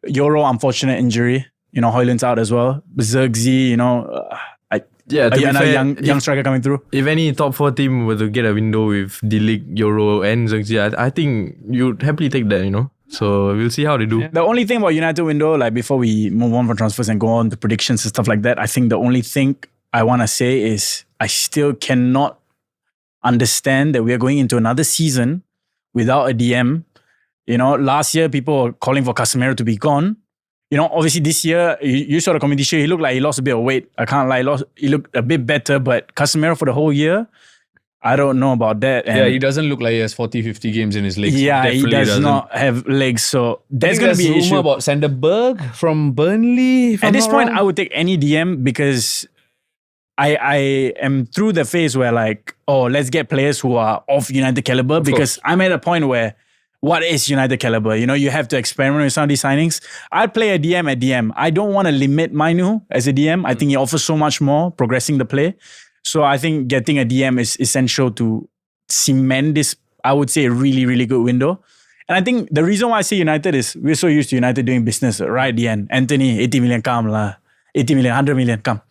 Euro, unfortunate injury. Hoyland's out as well. Zirkzee, to be another fair, young striker coming through. if any top 4 team were to get a window with D-League, Euro and Zirkzee, I think you'd happily take that, So we'll see how they do. The only thing about United window, like before we move on from transfers and go on to predictions and stuff like that, I think the only thing I want to say is I still cannot understand that we are going into another season without a DM. Last year people were calling for Casemiro to be gone. Obviously this year, you saw the community show, he looked like he lost a bit of weight. I can't lie, he looked a bit better, but Casemiro for the whole year, I don't know about that. And Yeah, he doesn't look like he has 40, 50 games in his legs. yeah, he Definitely does doesn't. not have legs. So There's that's going to be an rumor issue. about Sanderberg from Burnley. At this point, I would take any DM because I am through the phase where like, let's get players who are of United caliber because I'm at a point where what is United caliber? You have to experiment with some of these signings. I'd play a DM at DM. I don't want to limit Mainu as a DM. I think he offers so much more progressing the play. So I think getting a DM is essential to cement this, I would say, really, really good window. And I think the reason why I say United is we're so used to United doing business right at the end. Anthony, 80 million, come lah. 80 million, 100 million, come.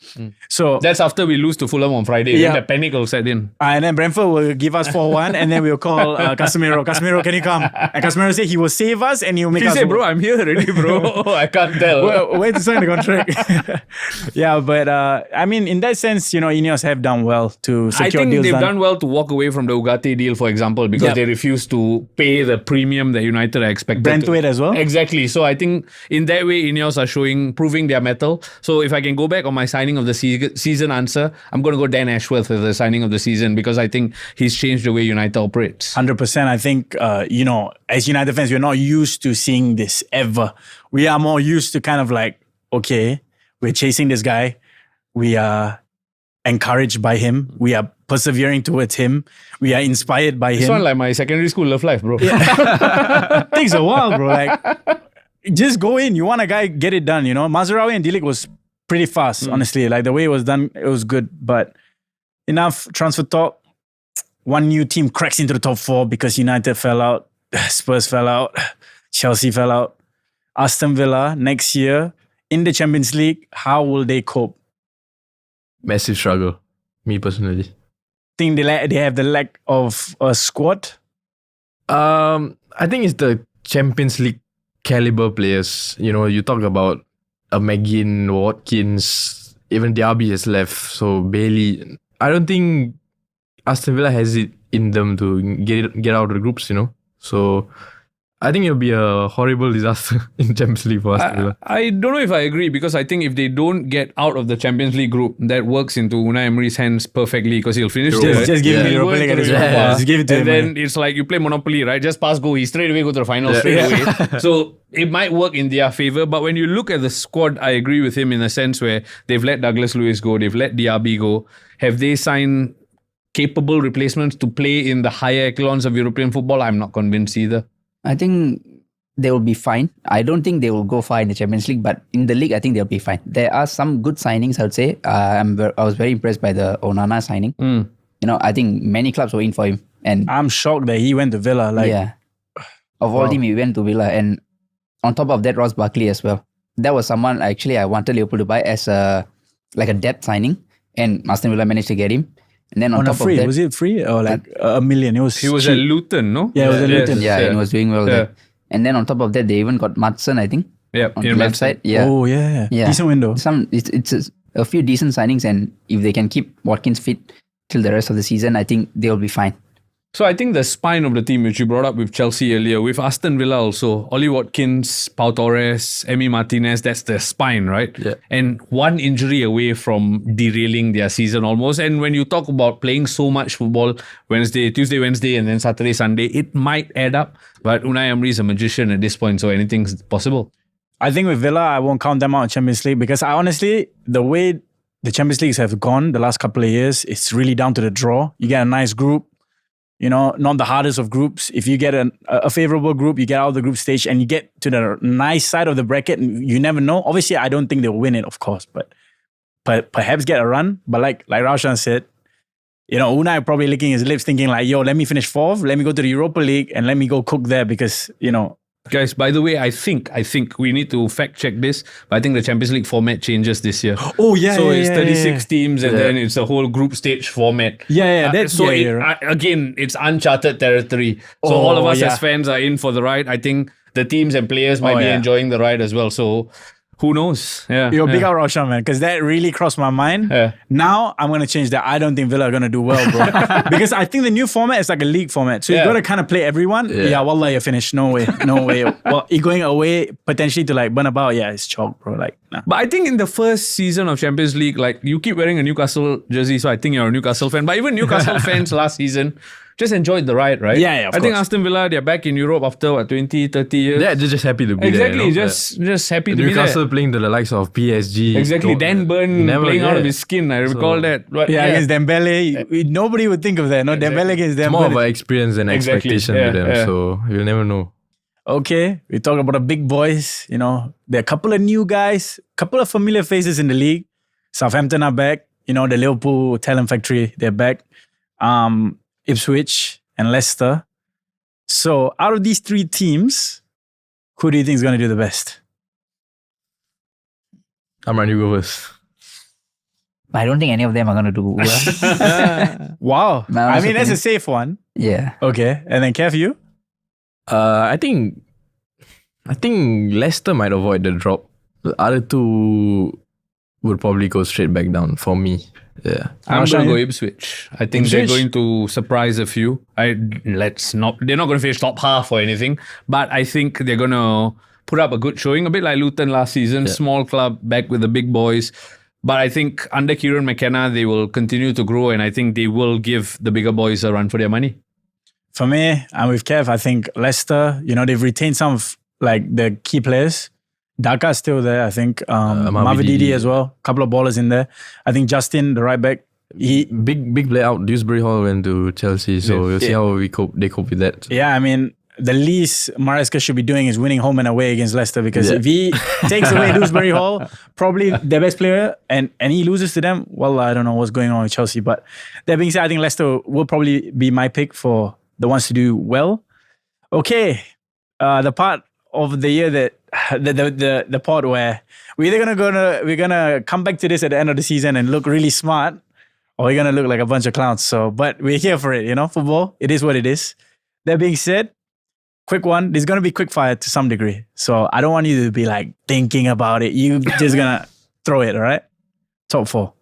So That's after we lose to Fulham on Friday. Yeah. Then the panic will set in. and then Brentford will give us 4-1 and then we'll call Casemiro. Casemiro, can you come? And Casemiro said he will save us and he will make He us... said, bro, I'm here already, bro. I can't tell. Where to sign the contract? Yeah, but I mean, in that sense, Ineos have done well to secure I think deals they've done. done well to walk away from the Ugarte deal, for example, because Yep. they refused to pay the premium that United are expected. Brentwaite as well. Exactly. So I think in that way, Ineos are proving their mettle. So if I can go back on my signing of the season answer, I'm going to go Dan Ashworth as the signing of the season because I think he's changed the way United operates. 100%. I think, as United fans, we're not used to seeing this ever. We are more used to kind of like, okay, we're chasing this guy. We are encouraged by him. We are persevering towards him. We are inspired by It's him. not like my secondary school love life, bro. Takes a while, bro. Like, just go in. You want a guy, get it done, Mazraoui and D-League was pretty fast, honestly. Like, the way it was done, it was good. But enough transfer talk. One new team cracks into the top 4 because United fell out, Spurs fell out, Chelsea fell out. Aston Villa next year in the Champions League, how will they cope? Massive struggle, me personally. Think they have the lack of a squad? I think it's the Champions League caliber players. You talk about a McGinn, Watkins, even Diaby has left. So Bailey, I don't think Aston Villa has it in them to get out of the groups. So I think it'll be a horrible disaster in Champions League for Aston Villa. I don't know if I agree because I think if they don't get out of the Champions League group, that works into Unai Emery's hands perfectly because he'll finish third. Just give him the He'll Europa go League into at his the Europa. Europa. Just give it to and him. then it's like you play Monopoly, right? Just pass go. He straight away go to the final straight away. So it might work in their favour. But when you look at the squad, I agree with him in a sense where they've let Douglas Luiz go. They've let Diaby go. Have they signed capable replacements to play in the higher echelons of European football? I'm not convinced either. I think they will be fine. I don't think they will go far in the Champions League, but in the league, I think they'll be fine. There are some good signings, I would say. I was very impressed by the Onana signing. I think many clubs were in for him. And I'm shocked that he went to Villa. of all team, he went to Villa. And on top of that, Ross Barkley as well. That was someone actually I wanted Liverpool to buy as a depth signing. And Aston Villa managed to get him. And then on top free, of that, was it free or like $1 million? He was cheap. at Luton, no? Yeah, it was at Luton. and he was doing well there. And then on top of that, they even got Madsen, I think. Yeah, on the left side. Yeah. Oh yeah. Decent window. It's a few decent signings, and if they can keep Watkins fit till the rest of the season, I think they'll be fine. So I think the spine of the team, which you brought up with Chelsea earlier, with Aston Villa also, Ollie Watkins, Pau Torres, Emi Martinez, that's the spine, right? Yeah. And one injury away from derailing their season almost. And when you talk about playing so much football, Tuesday, Wednesday, and then Saturday, Sunday, it might add up. But Unai Emery is a magician at this point, so anything's possible. I think with Villa, I won't count them out in Champions League because the way the Champions Leagues have gone the last couple of years, it's really down to the draw. You get a nice group. Not the hardest of groups. If you get a favorable group, you get out of the group stage and you get to the nice side of the bracket, you never know. Obviously, I don't think they'll win it, of course, but perhaps get a run. But like Raushan said, Unai probably licking his lips thinking like, let me finish fourth, let me go to the Europa League and let me go cook there because, Guys, by the way, I think we need to fact check this, but I think the Champions League format changes this year. Oh, yeah. So it's yeah, 36 teams and then it's a whole group stage format. Yeah, that's again, it's uncharted territory. So all of us as fans are in for the ride. I think the teams and players might be enjoying the ride as well. So who knows? Yeah. Big up Raushan, man, because that really crossed my mind. Yeah. Now I'm going to change that. I don't think Villa are going to do well, bro. Because I think the new format is like a league format. So you got to kind of play everyone. Yeah, wallah, you're finished. No way. Well, you're going away potentially to like Bernabeu. Yeah, it's chalk, bro. Like, nah. But I think in the first season of Champions League, like you keep wearing a Newcastle jersey, so I think you're a Newcastle fan. But even Newcastle fans last season just enjoyed the ride, right? Yeah, of I think course. Aston Villa, they're back in Europe after 20, 30 years. Yeah, they're just happy to be Exactly, there. just happy to be there. Newcastle playing to the likes of PSG. Exactly, Dan Burn playing out of his skin. I recall that. But against Dembele, nobody would think of that. No, Dembele against Dembele. It's more of an experience and expectation with them, so you'll never know. Okay, we talk about the big boys. There are a couple of new guys, couple of familiar faces in the league. Southampton are back. The Liverpool Talent Factory, they're back. Ipswich and Leicester. So out of these three teams, who do you think is going to do the best? Amran, you go first. I don't think any of them are going to do well. Wow. My I mean, that's opinion. a safe one. Yeah. Okay. And then Kev, you? I think Leicester might avoid the drop. The other two would probably go straight back down for me. Yeah. I'm Raushan, going to go you? Ipswich. I think they're going to surprise a few. They're not going to finish top half or anything, but I think they're going to put up a good showing, a bit like Luton last season. Yeah. Small club, back with the big boys. But I think under Kieran McKenna, they will continue to grow, and I think they will give the bigger boys a run for their money. For me, I'm with Kev. I think Leicester, they've retained some of like the key players. Daka's still there, I think. Mavididi as well. Couple of ballers in there. I think Justin, the right back, Big play out. Dewsbury Hall went to Chelsea, so we'll see how they cope with that. Yeah, I mean, the least Maresca should be doing is winning home and away against Leicester because if he takes away Dewsbury Hall, probably their best player, and he loses to them, well, I don't know what's going on with Chelsea. But that being said, I think Leicester will probably be my pick for the ones to do well. Okay, the part of the year that the part where we're either we're gonna come back to this at the end of the season and look really smart, or we're gonna look like a bunch of clowns. So, but we're here for it, football. It is what it is. That being said, quick one. There's gonna be quick fire to some degree. So I don't want you to be like thinking about it. You just gonna throw it, all right? Top four.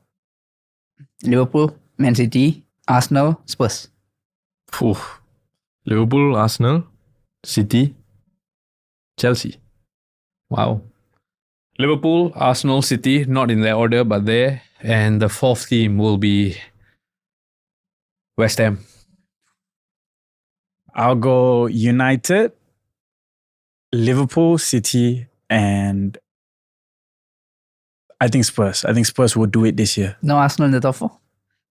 Liverpool, Man City, Arsenal, Spurs. Liverpool, Arsenal, City, Chelsea. Wow. Liverpool, Arsenal, City, not in that order, but there. And the fourth team will be West Ham. I'll go United, Liverpool, City, and I think Spurs. I think Spurs will do it this year. No Arsenal in the top 4.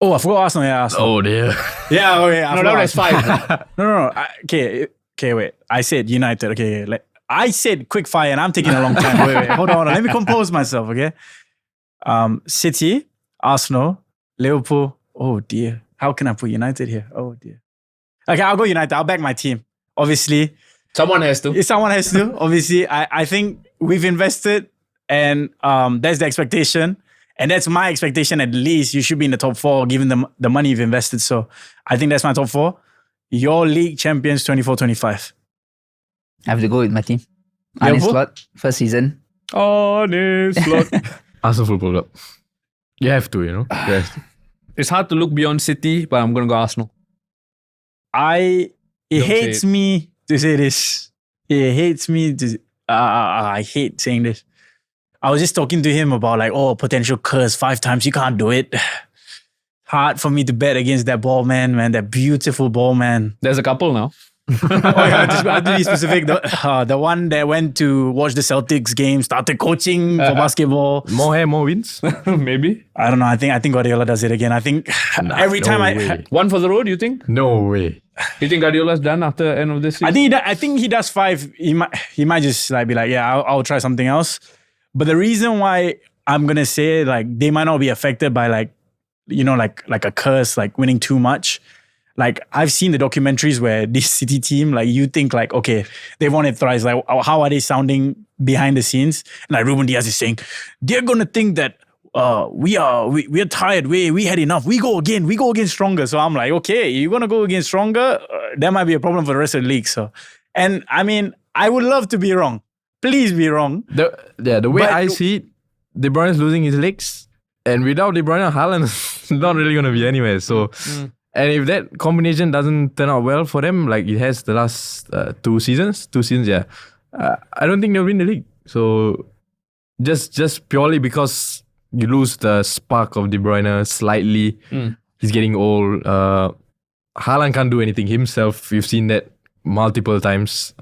Oh, I forgot Arsenal. Yeah, Arsenal. Oh dear. Yeah, okay. I No, forgot that was Arsenal. 5. No. Okay, wait. I said United. Okay, I said quick fire, and I'm taking a long time. Wait. Hold on. Let me compose myself. Okay. City, Arsenal, Liverpool. Oh dear. How can I put United here? Oh dear. Okay, I'll go United. I'll back my team. Obviously, Someone has to. someone has to. Obviously, I think we've invested, and that's the expectation. And that's my expectation. At least you should be in the top 4 given the money you've invested. So I think that's my top 4. Your league champions 24-25. I have to go with my team. Arne Liverpool? Slot, first season. Honest. Arsenal Football Club. You have to, you know. You have to. It's hard to look beyond City, but I'm going to go Arsenal. It Don't hates say it. me to say this. It hates me to. I hate saying this. I was just talking to him about potential curse 5 times. You can't do it. Hard for me to bet against that ball man. That beautiful ball man. There's a couple now. I have to be specific. The one that went to watch the Celtics game, started coaching for basketball. More hair, more wins. Maybe. I don't know. I think Guardiola does it again. I think every time way. One for the road, you think? No way. You think Guardiola's done after end of this season? I think he does 5. He might just be like, yeah, I'll try something else. But the reason why I'm gonna say they might not be affected by like a curse, like winning too much. Like I've seen the documentaries where this City team, you think okay, they've won it thrice. Like how are they sounding behind the scenes? And Ruben Diaz is saying they're gonna think that we are tired. We had enough. We go again stronger. So I'm like, okay, you're gonna go again stronger. That might be a problem for the rest of the league. So, and I mean, I would love to be wrong. Please be wrong. The way But- I see it, De Bruyne is losing his legs, and without De Bruyne, Haaland's not really gonna be anywhere. So, and if that combination doesn't turn out well for them, like it has the last 2 seasons, yeah, I don't think they'll win the league. So, just purely because you lose the spark of De Bruyne slightly, he's getting old. Haaland can't do anything himself. We've seen that multiple times.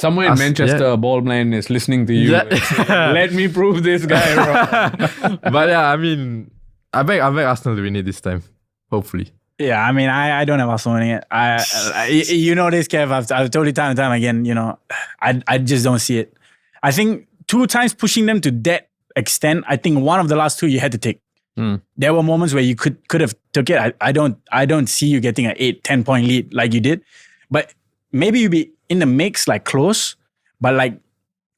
Somewhere in Us- Manchester, yeah. a ball man is listening to you. Yeah. and saying, let me prove this guy wrong. But yeah, I mean, I bet Arsenal to win it this time. Hopefully. Yeah, I mean, I don't have Arsenal winning it. You know this, Kev. I've told you time and time again. I just don't see it. I think 2 times pushing them to that extent. I think one of the last 2 you had to take. There were moments where you could have took it. I don't see you getting an 8-10 point lead like you did. But maybe you be in the mix, close. But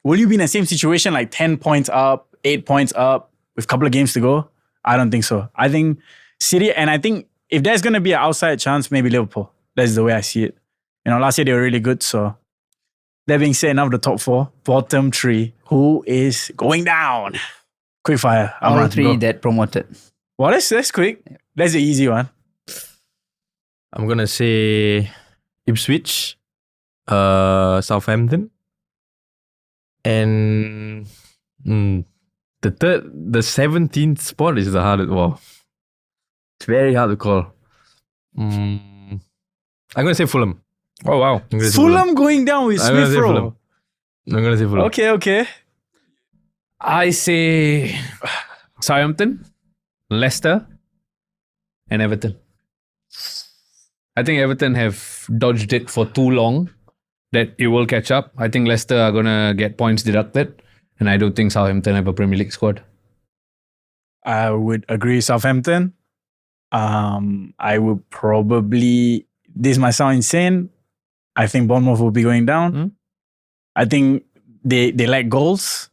will you be in the same situation, 10 points up, 8 points up with a couple of games to go? I don't think so. I think City, and I think if there's going to be an outside chance, maybe Liverpool. That's the way I see it. Last year they were really good. So that being said, now of the top 4, bottom 3, who is going down? Quick fire. All 3 that promoted. Well, that's quick. That's the easy one. I'm gonna say Ipswich, Southampton, and the 17th spot is the hardest. Wow, it's very hard to call. I'm gonna say Fulham. Oh, wow. I'm gonna say Fulham going down with I'm gonna Smith say Rowe. Fulham. I'm gonna say Fulham. Okay. I say Southampton, Leicester, and Everton. I think Everton have dodged it for too long that it will catch up. I think Leicester are going to get points deducted. And I don't think Southampton have a Premier League squad. I would agree, Southampton. I would probably, this might sound insane, I think Bournemouth will be going down. I think they lack goals.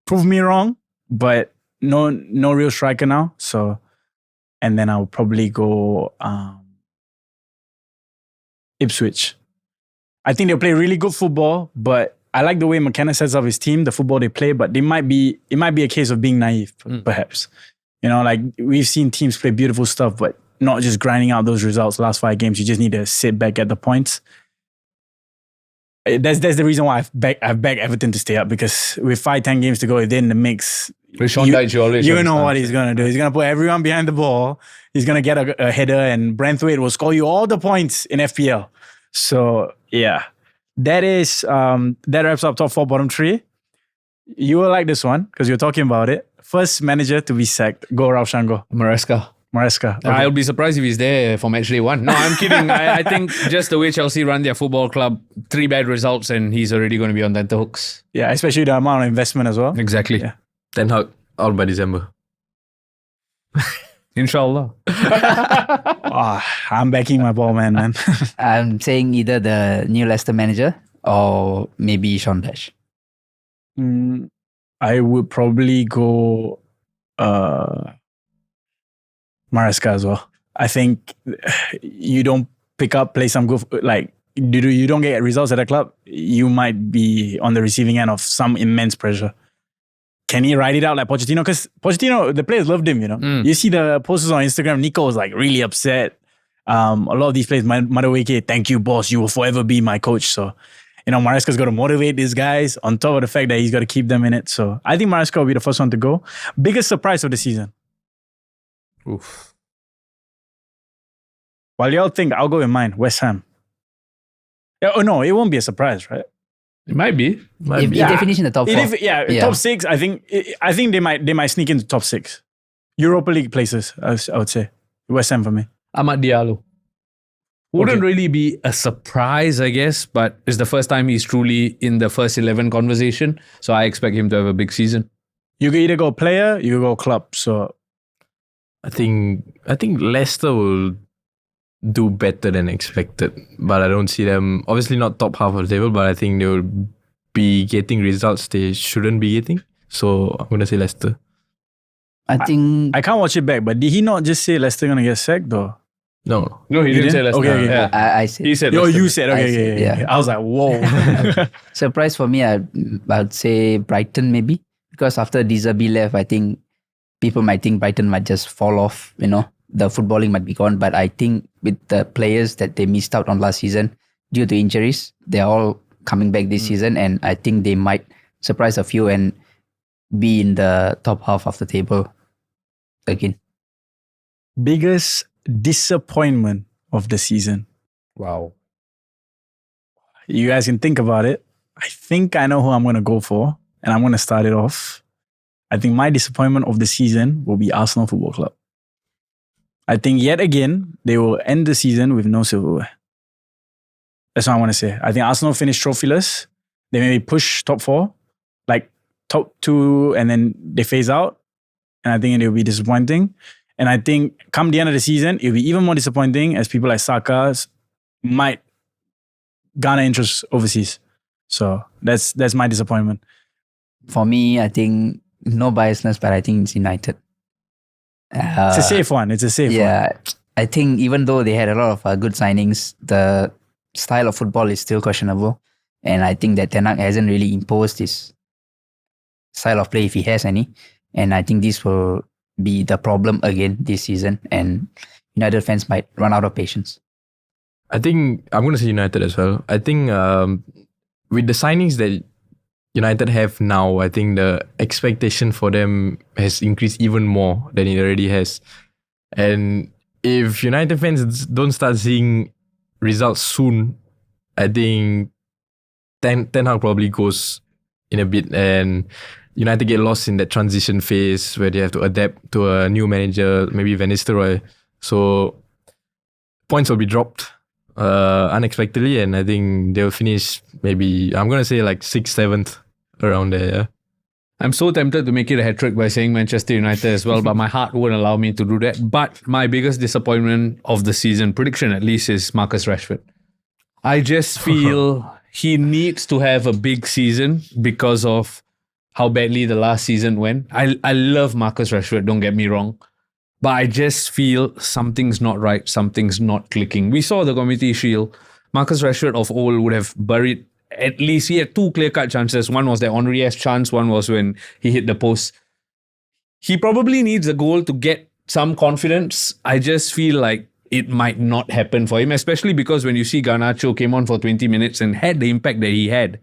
Prove me wrong, but no real striker now. So, and then I'll probably go Ipswich. I think they'll play really good football, but I like the way McKenna sets up his team, the football they play, but it might be a case of being naive, perhaps. We've seen teams play beautiful stuff, but not just grinding out those results last 5 games. You just need to sit back at the points. That's the reason why I've begged Everton to stay up, because with 5-10 games to go, if they're in the mix, With Sean Dyche, you always you know understand. what he's gonna do. He's gonna put everyone behind the ball. He's gonna get a header, and Brentwaite will score you all the points in FPL. So yeah, that wraps up top 4, bottom 3. You will like this one because you're talking about it. First manager to be sacked. Go Raushan, go. Maresca. Maresca. Okay. I'll be surprised if he's there for match day 1. No, I'm kidding. I think just the way Chelsea run their football club, 3 bad results and he's already going to be on tenterhooks. Yeah, especially the amount of investment as well. Exactly. Yeah. Ten Hag out by December. Inshallah. I'm backing my ball man. I'm saying either the new Leicester manager or maybe Sean Dyche. I would probably go Maresca as well. I think you don't play some good, like, you don't get results at a club, you might be on the receiving end of some immense pressure. Can he ride it out like Pochettino? Because Pochettino, the players loved him, you know. You see the posters on Instagram, Nico was like really upset. A lot of these players, Madueke, thank you, boss. You will forever be my coach. So, you know, Maresca's got to motivate these guys on top of the fact that he's got to keep them in it. So I think Maresca will be the first one to go. Biggest surprise of the season. Oof. While y'all think, I'll go with mine, West Ham. Yeah, oh no, it won't be a surprise, right? It might be. If they finish in the top 4. Top 6. I think they might sneak into top 6. Europa League places, I would say. West Ham for me. Amad Diallo. Wouldn't really be a surprise, I guess, but it's the first time he's truly in the first 11 conversation. So I expect him to have a big season. You can either go player, you can go club. So I think Leicester will do better than expected, but I don't see them, obviously not top half of the table, but I think they will be getting results they shouldn't be getting. So I'm going to say Leicester. I think I can't watch it back, but did he not just say Leicester going to get sacked though? No. No, he didn't say Leicester. Okay. Yeah. I said He said Oh, Leicester. you said, okay, I said, yeah. yeah. I was like, whoa. surprise for me, I'd say Brighton maybe, because after Dizabi left, I think people might think Brighton might just fall off, you know, the footballing might be gone. But I think with the players that they missed out on last season due to injuries, they're all coming back this season, and I think they might surprise a few and be in the top half of the table again. Biggest disappointment of the season. Wow. You guys can think about it. I think I know who I'm going to go for, and I'm going to start it off. I think my disappointment of the season will be Arsenal Football Club. I think yet again, they will end the season with no silverware. That's what I want to say. I think Arsenal finished trophyless. They maybe push top 4, like top 2, and then they phase out. And I think it will be disappointing. And I think come the end of the season, it will be even more disappointing as people like Saka might garner interest overseas. So that's my disappointment. For me, I think no biasness, but I think it's United. It's a safe one. It's a safe one. Yeah, I think even though they had a lot of good signings, the style of football is still questionable. And I think that Ten Hag hasn't really imposed his style of play if he has any. And I think this will be the problem again this season. And United fans might run out of patience. I think I'm going to say United as well. I think with the signings that United have now, I think the expectation for them has increased even more than it already has. And if United fans don't start seeing results soon, I think Ten Hag probably goes in a bit, and United get lost in that transition phase where they have to adapt to a new manager, maybe Van Nistelrooy. So points will be dropped unexpectedly, and I think they'll finish maybe, I'm going to say like 6th, 7th, around there. Yeah. I'm so tempted to make it a hat-trick by saying Manchester United as well, but my heart won't allow me to do that. But my biggest disappointment of the season, prediction at least, is Marcus Rashford. I just feel he needs to have a big season because of how badly the last season went. I love Marcus Rashford, don't get me wrong. But I just feel something's not right, something's not clicking. We saw the Community Shield. Marcus Rashford of old would have buried, at least he had 2 clear-cut chances. One was the Henri's chance, one was when he hit the post. He probably needs a goal to get some confidence. I just feel like it might not happen for him, especially because when you see Garnacho came on for 20 minutes and had the impact that he had,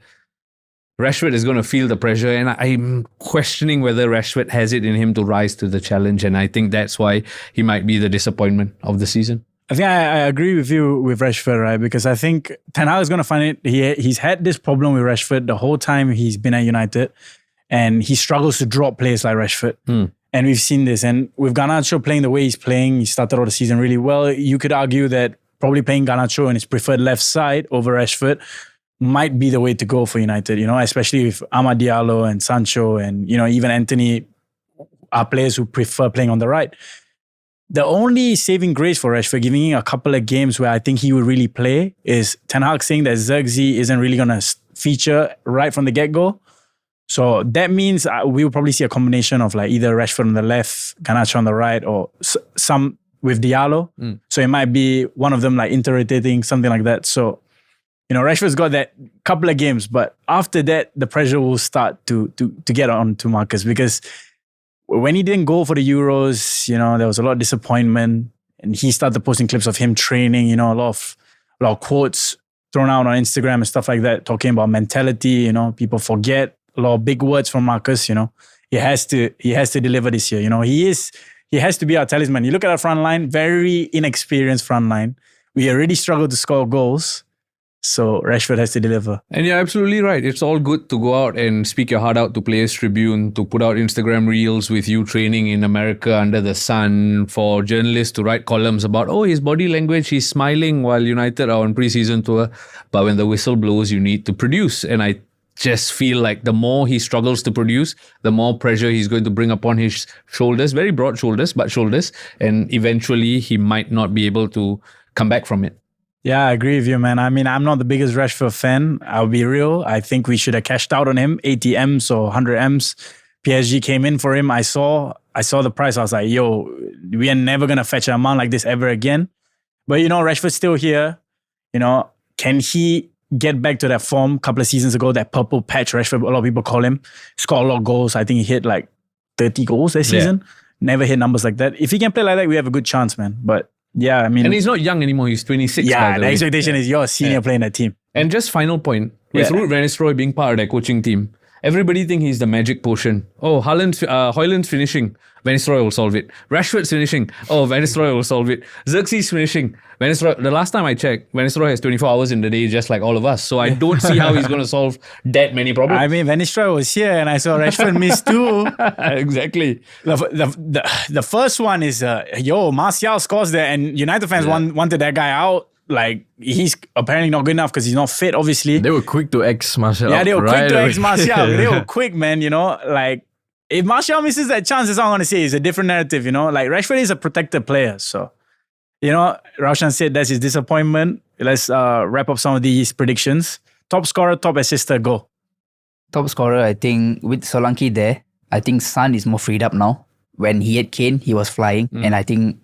Rashford is going to feel the pressure, and I'm questioning whether Rashford has it in him to rise to the challenge, and I think that's why he might be the disappointment of the season. I think I agree with you with Rashford, right? Because I think Ten Hag is going to find it. He's had this problem with Rashford the whole time he's been at United, and he struggles to drop players like Rashford. And we've seen this. And with Garnacho playing the way he's playing, he started out the season really well. You could argue that probably playing Garnacho on his preferred left side over Rashford might be the way to go for United, especially with Amad Diallo and Sancho and, even Anthony are players who prefer playing on the right. The only saving grace for Rashford, giving him a couple of games where I think he would really play, is Ten Hag saying that Zirkzee isn't really going to feature right from the get-go. So that means we will probably see a combination of like either Rashford on the left, Garnacho on the right, or some with Diallo. So it might be one of them like interrotating, something like that. So, Rashford's got that couple of games, but after that, the pressure will start to get on to Marcus, because when he didn't go for the Euros, there was a lot of disappointment, and he started posting clips of him training, a lot of quotes thrown out on Instagram and stuff like that, talking about mentality, people forget a lot of big words from Marcus, he has to deliver this year, he has to be our talisman. You look at our front line, very inexperienced front line. We already struggle to score goals. So Rashford has to deliver. And you're absolutely right. It's all good to go out and speak your heart out to Players Tribune, to put out Instagram reels with you training in America under the sun, for journalists to write columns about, his body language, he's smiling while United are on pre-season tour. But when the whistle blows, you need to produce. And I just feel like the more he struggles to produce, the more pressure he's going to bring upon his shoulders, very broad shoulders, but shoulders. And eventually he might not be able to come back from it. Yeah, I agree with you, man. I mean, I'm not the biggest Rashford fan. I'll be real. I think we should have cashed out on him, 80 M's or 100 M's. PSG came in for him. I saw the price. I was like, we are never going to fetch an amount like this ever again. But, Rashford's still here. Can he get back to that form a couple of seasons ago, that purple patch Rashford, a lot of people call him, scored a lot of goals. I think he hit like 30 goals that season. Never hit numbers like that. If he can play like that, we have a good chance, man. But yeah, I mean... And he's not young anymore. He's 26. Yeah, the expectation is you're a senior player in that team. And just final point, with Ruud van Nistelrooy being part of that coaching team, everybody think he's the magic potion. Højlund's finishing, Van Nistelrooy will solve it. Rashford's finishing, Van Nistelrooy will solve it. Xerxes finishing, Van Nistelrooy, the last time I checked, Van Nistelrooy has 24 hours in the day just like all of us. So I don't see how he's going to solve that many problems. I mean, Van Nistelrooy was here and I saw Rashford miss too. Exactly. The first one is, Martial scores there, and United fans wanted that guy out. Like, he's apparently not good enough because he's not fit, obviously. They were quick to X Martial. Yeah, they were quick to away. X Martial. They were quick, man, like, if Martial misses that chance, that's all I'm going to say. It's a different narrative, Like, Rashford is a protected player, so... Raushan said that's his disappointment. Let's wrap up some of these predictions. Top scorer, top assister, go. Top scorer, I think, with Solanke there, I think Son is more freed up now. When he had Kane, he was flying. And I think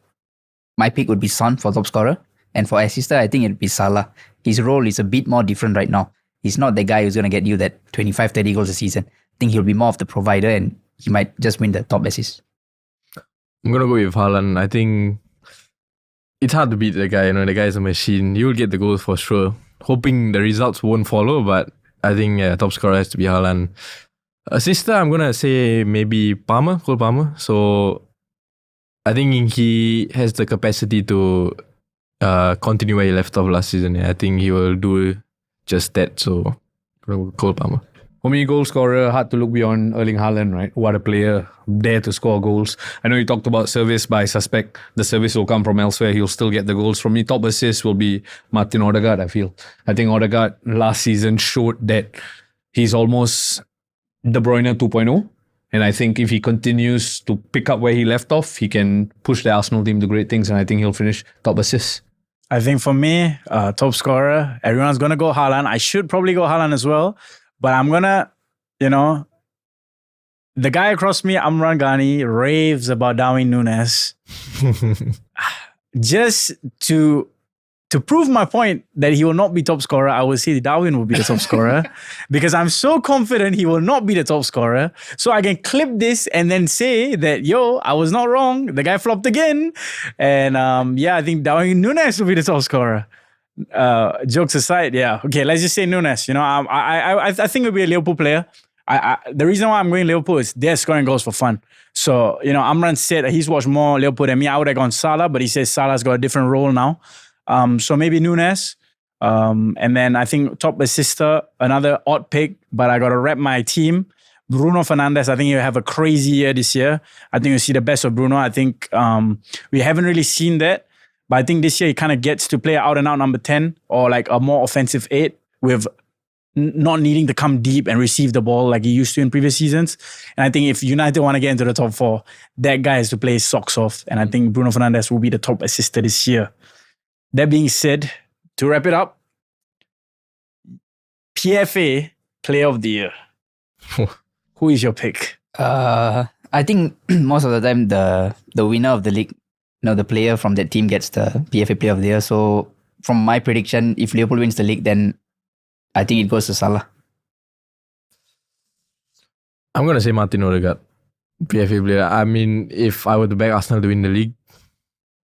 my pick would be Son for top scorer. And for assister, I think it would be Salah. His role is a bit more different right now. He's not the guy who's going to get you that 25, 30 goals a season. I think he'll be more of the provider and he might just win the top assist. I'm going to go with Haaland. I think it's hard to beat the guy. The guy's a machine. You'll get the goals for sure. Hoping the results won't follow, but I think top scorer has to be Haaland. Assister, I'm going to say maybe Cole Palmer. So I think he has the capacity to continue where he left off last season. I think he will do just that. So Cole Palmer. For me, goal scorer, hard to look beyond Erling Haaland, right? What a player, dare to score goals. I know you talked about service, but I suspect the service will come from elsewhere. He'll still get the goals. For me, top assist will be Martin Odegaard, I feel. I think Odegaard last season showed that he's almost De Bruyne 2.0. And I think if he continues to pick up where he left off, he can push the Arsenal team to great things. And I think he'll finish top assist. I think for me, top scorer, everyone's going to go Haaland. I should probably go Haaland as well. But I'm going to, the guy across me, Amran Ghani, raves about Darwin Núñez. Just to to prove my point that he will not be top scorer, I will say Darwin will be the top scorer because I'm so confident he will not be the top scorer. So I can clip this and then say that, I was not wrong. The guy flopped again. And I think Darwin Núñez will be the top scorer. Jokes aside, okay, let's just say Núñez. I think he'll be a Liverpool player. The reason why I'm going Liverpool is they're scoring goals for fun. So, Amran said he's watched more Liverpool than me. I would have gone Salah, but he says Salah's got a different role now. So maybe Núñez. And then I think top assister, another odd pick, but I got to rep my team. Bruno Fernandes, I think he'll have a crazy year this year. I think you'll see the best of Bruno. I think we haven't really seen that. But I think this year he kind of gets to play out and out number 10 or like a more offensive 8 with not needing to come deep and receive the ball like he used to in previous seasons. And I think if United want to get into the top 4, that guy has to play his socks off. And I think Bruno Fernandes will be the top assister this year. That being said, to wrap it up, PFA Player of the Year. Who is your pick? I think most of the time the winner of the league, the player from that team gets the PFA Player of the Year. So from my prediction, if Liverpool wins the league, then I think it goes to Salah. I'm going to say Martin Odegaard, PFA player. I mean, if I were to back Arsenal to win the league,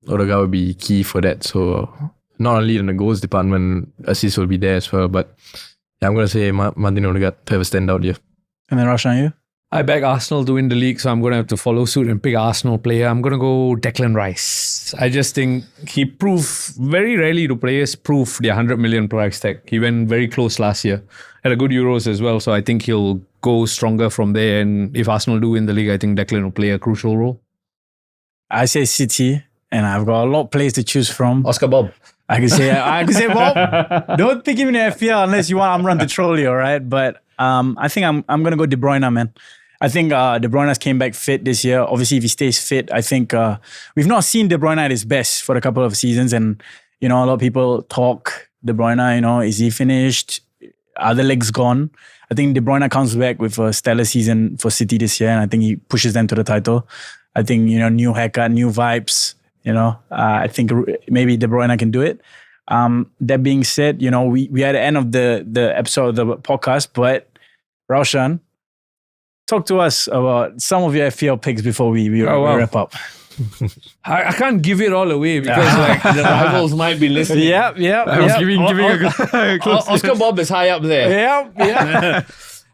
Odegaard would be key for that. So not only in the goals department, assists will be there as well. But I'm going to say Martin Odegaard to have a standout year. And then Raushan, you? I back Arsenal to win the league, so I'm going to have to follow suit and pick Arsenal player. I'm going to go Declan Rice. I just think he proved, very rarely do players prove their 100 million price tag. He went very close last year. Had a good Euros as well, so I think he'll go stronger from there. And if Arsenal do win the league, I think Declan will play a crucial role. I say City, and I've got a lot of players to choose from. Oscar Bob. I can say Bob. Don't pick him in the FPL unless you want Amran to troll you, all right? But I think I'm going to go De Bruyne, man. I think De Bruyne came back fit this year. Obviously, if he stays fit, I think we've not seen De Bruyne at his best for a couple of seasons. And, a lot of people talk De Bruyne, is he finished? Are the legs gone? I think De Bruyne comes back with a stellar season for City this year. And I think he pushes them to the title. I think, new haircut, new vibes. I think maybe De Bruyne can do it. That being said, we are at the end of the episode of the podcast, but Raushan, talk to us about some of your FPL picks before we wrap up. I can't give it all away because the rivals might be listening. Yeah. I was giving a close Oscar Bob is high up there. Yeah.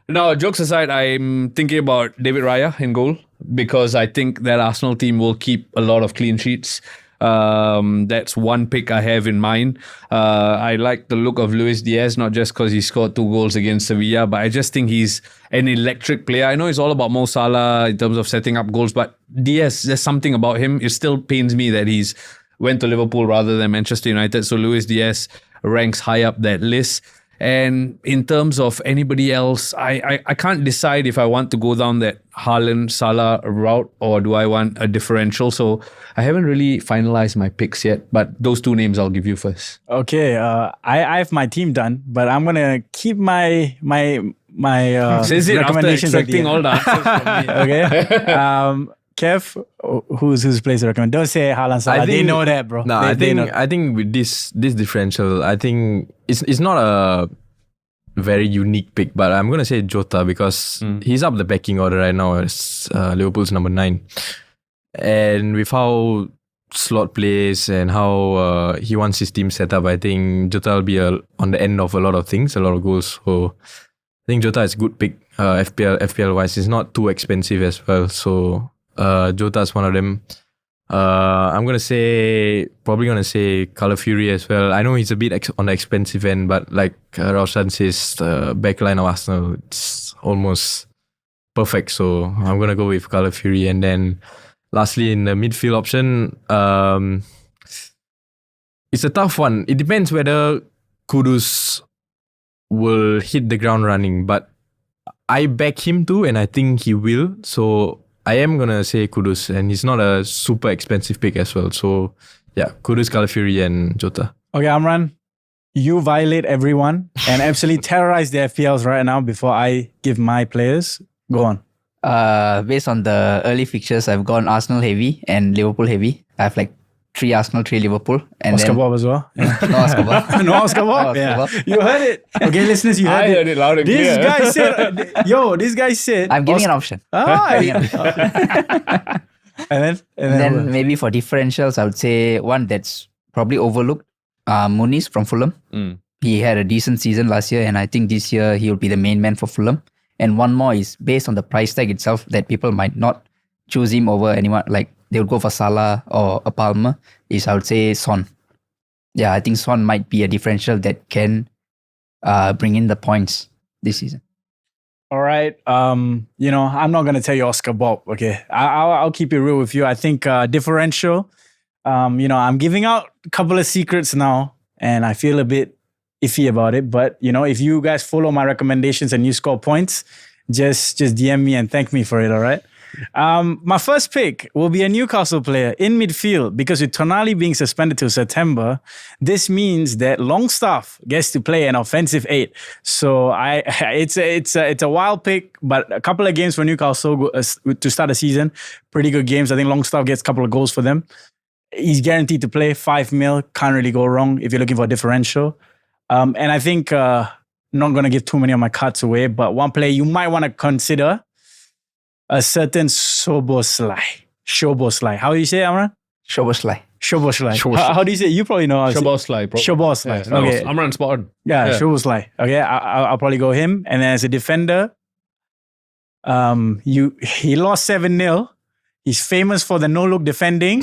No, jokes aside, I'm thinking about David Raya in goal because I think that Arsenal team will keep a lot of clean sheets. That's one pick I have in mind. I like the look of Luis Diaz, not just because he scored 2 goals against Sevilla, but I just think he's an electric player. I know it's all about Mo Salah in terms of setting up goals, but Diaz, there's something about him. It still pains me that he's went to Liverpool rather than Manchester United. So Luis Diaz ranks high up that list. And in terms of anybody else, I can't decide if I want to go down that Haaland Salah route or do I want a differential. So I haven't really finalized my picks yet, but those 2 names I'll give you first. Okay, I have my team done, but I'm gonna keep my Says it after recommendations at the extracting end. all the answers from me. Okay. Kev, who's place to recommend? Don't say Haaland Salah. They know that, bro. No, I think with this differential, I think it's not a very unique pick, but I'm gonna say Jota because he's up the backing order right now as Liverpool's number 9, and with how Slot plays and how he wants his team set up, I think Jota will be on the end of a lot of things, a lot of goals. So I think Jota is a good pick. FPL wise, it's not too expensive as well. So Jota is one of them. I'm probably gonna say Colour Fury as well. I know he's a bit on the expensive end, but like Raushan says, the backline of Arsenal, it's almost perfect. So I'm gonna go with Colour Fury. And then lastly, in the midfield option, it's a tough one. It depends whether Kudus will hit the ground running, but I back him too, and I think he will. So I am going to say Kudus, and he's not a super expensive pick as well. So, yeah, Kudus, Colour Fury, and Jota. Okay, Amran, you violate everyone and absolutely terrorize the FPLs right now before I give my players. Go on. Based on the early fixtures, I've gone Arsenal heavy and Liverpool heavy. I have like 3 Arsenal, 3 Liverpool. And Oscar then Bob as well. Yeah. no Oscar Bob. No Oscar Bob. Oscar Yeah. Bob. You heard it. Okay, listeners, you heard I it. heard it loud and This clear. guy said, this guy said. I'm giving an option. Ah, and Then maybe for differentials, I would say one that's probably overlooked, Muniz from Fulham. He had a decent season last year, and I think this year he will be the main man for Fulham. And one more is based on the price tag itself that people might not choose him over anyone. Like they would go for Salah or a Palmer. Is I would say Son. Yeah, I think Son might be a differential that can bring in the points this season. All right. I'm not gonna tell you Oscar Bob. Okay, I'll keep it real with you. I think differential. I'm giving out a couple of secrets now, and I feel a bit iffy about it. But if you guys follow my recommendations and you score points, just DM me and thank me for it. All right. My first pick will be a Newcastle player in midfield because with Tonali being suspended till September, this means that Longstaff gets to play an offensive 8. So it's a wild pick, but a couple of games for Newcastle to start the season, pretty good games. I think Longstaff gets a couple of goals for them. He's guaranteed to play 5 mil. Can't really go wrong if you're looking for a differential. And I think not going to give too many of my cards away, but one player you might want to consider. A certain Szoboszlai. How do you say it, Amran? Szoboszlai. How do you say it? You probably know. Szoboszlai. Szoboszlai. Yeah, Okay. Amran spot on. Yeah, Szoboszlai. Okay, I'll probably go him. And then as a defender, he lost 7-0. He's famous for the no-look defending.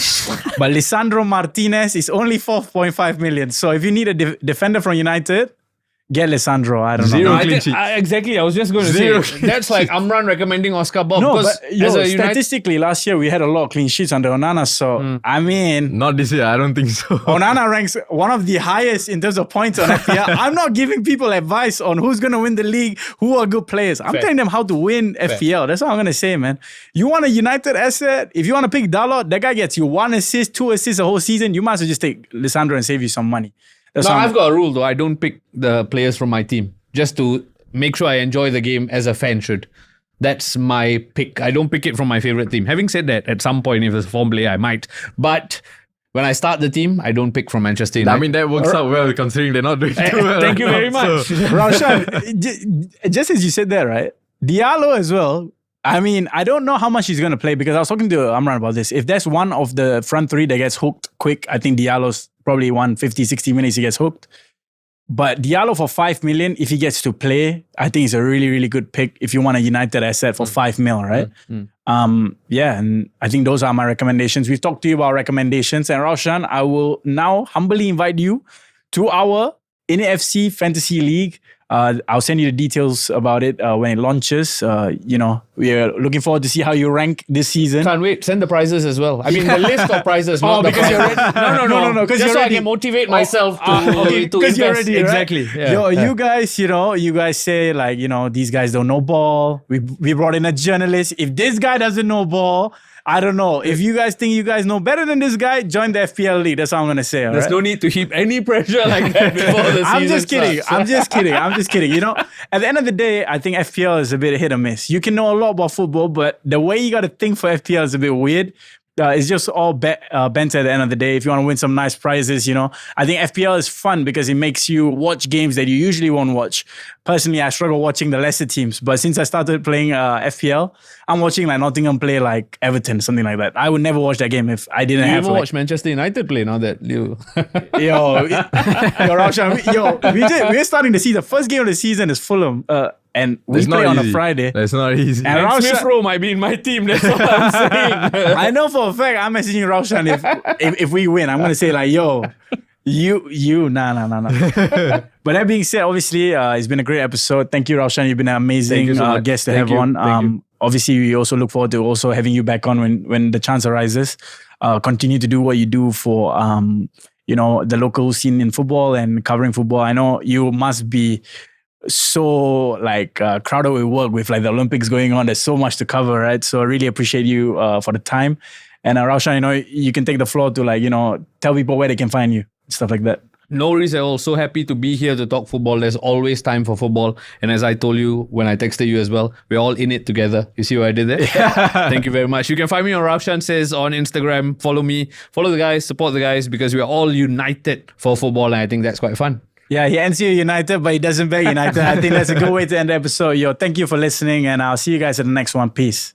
But Lisandro Martinez is only 4.5 million. So if you need a defender from United, get Lisandro. I don't know. Zero No, clean sheet. exactly. I was just going to Zero say that's like Amran recommending Oscar Bob. No, because but as a United, statistically, last year we had a lot of clean sheets under Onana. So, I mean, Not this year, I don't think so. Onana ranks one of the highest in terms of points on FPL. I'm not giving people advice on who's going to win the league, who are good players. I'm telling them how to win FPL. That's what I'm going to say, man. You want a United asset? If you want to pick Dalot, that guy gets you 1 assist, 2 assists a whole season. You might as well just take Lisandro and save you some money. That's no, how I've got a rule though. I don't pick the players from my team just to make sure I enjoy the game as a fan should. That's my pick. I don't pick it from my favorite team. Having said that, at some point, if it's a form player, I might. But when I start the team, I don't pick from Manchester United. I mean, that works out well considering they're not doing too well. Thank you right very now, much. so- Raushan, just as you said there, right? Diallo as well. I mean, I don't know how much he's going to play because I was talking to Amran about this. If there's one of the front three that gets hooked quick, I think Diallo's probably 50, 60 minutes he gets hooked. But Diallo for 5 million, if he gets to play, I think it's a really, really good pick if you want a United asset for 5 mil, right? Yeah, and I think those are my recommendations. We've talked to you about recommendations. And Raushan, I will now humbly invite you to our NFC Fantasy League. I'll send you the details about it when it launches. We are looking forward to see how you rank this season. Can't wait. Send the prizes as well. I mean, the list of prizes, not the because you're prizes. ready. No. Because Just you're so I ready. can motivate myself to Because you're invest. ready, right? Exactly. Yeah. You guys, you guys say like, these guys don't know ball. We brought in a journalist. If this guy doesn't know ball, I don't know. If you guys think you guys know better than this guy, join the FPL league. That's what I'm gonna say. There's no need to heap any pressure like that before the season I'm just kidding. starts. I'm just kidding. At the end of the day, I think FPL is a bit hit or miss. You can know a lot about football, but the way you got to think for FPL is a bit weird. It's just all bent at the end of the day. If you want to win some nice prizes, I think FPL is fun because it makes you watch games that you usually won't watch. Personally, I struggle watching the lesser teams, but since I started playing FPL, I'm watching like Nottingham play like Everton, something like that. I would never watch that game if I didn't You have even like, watch Manchester United play now that you... Raushan, we're starting to see the first game of the season is Fulham, and we It's play not on a easy. Friday. That's not easy. And And Smith Raushan, Rowe might be in my team. That's what I'm saying. I know for a fact I'm messaging Raushan if we win. I'm gonna say like, yo, nah. But that being said, obviously, it's been a great episode. Thank you, Raushan. You've been an amazing Thank you so much. guest to Thank have you. on. Thank you. Obviously, we also look forward to also having you back on when the chance arises. Continue to do what you do for the local scene in football and covering football. I know you must be so crowded with work with like the Olympics going on. There's so much to cover, right? So I really appreciate you for the time. And Raushan, you can take the floor to tell people where they can find you, stuff like that. No worries at all. So happy to be here to talk football. There's always time for football. And as I told you when I texted you as well, we're all in it together. You see what I did there? Thank you very much. You can find me on RaushanSays on Instagram. Follow me. Follow the guys. Support the guys because we're all united for football. And I think that's quite fun. Yeah, he ends here United, but he doesn't bet United. I think that's a good way to end the episode. Yo, thank you for listening, and I'll see you guys at the next one. Peace.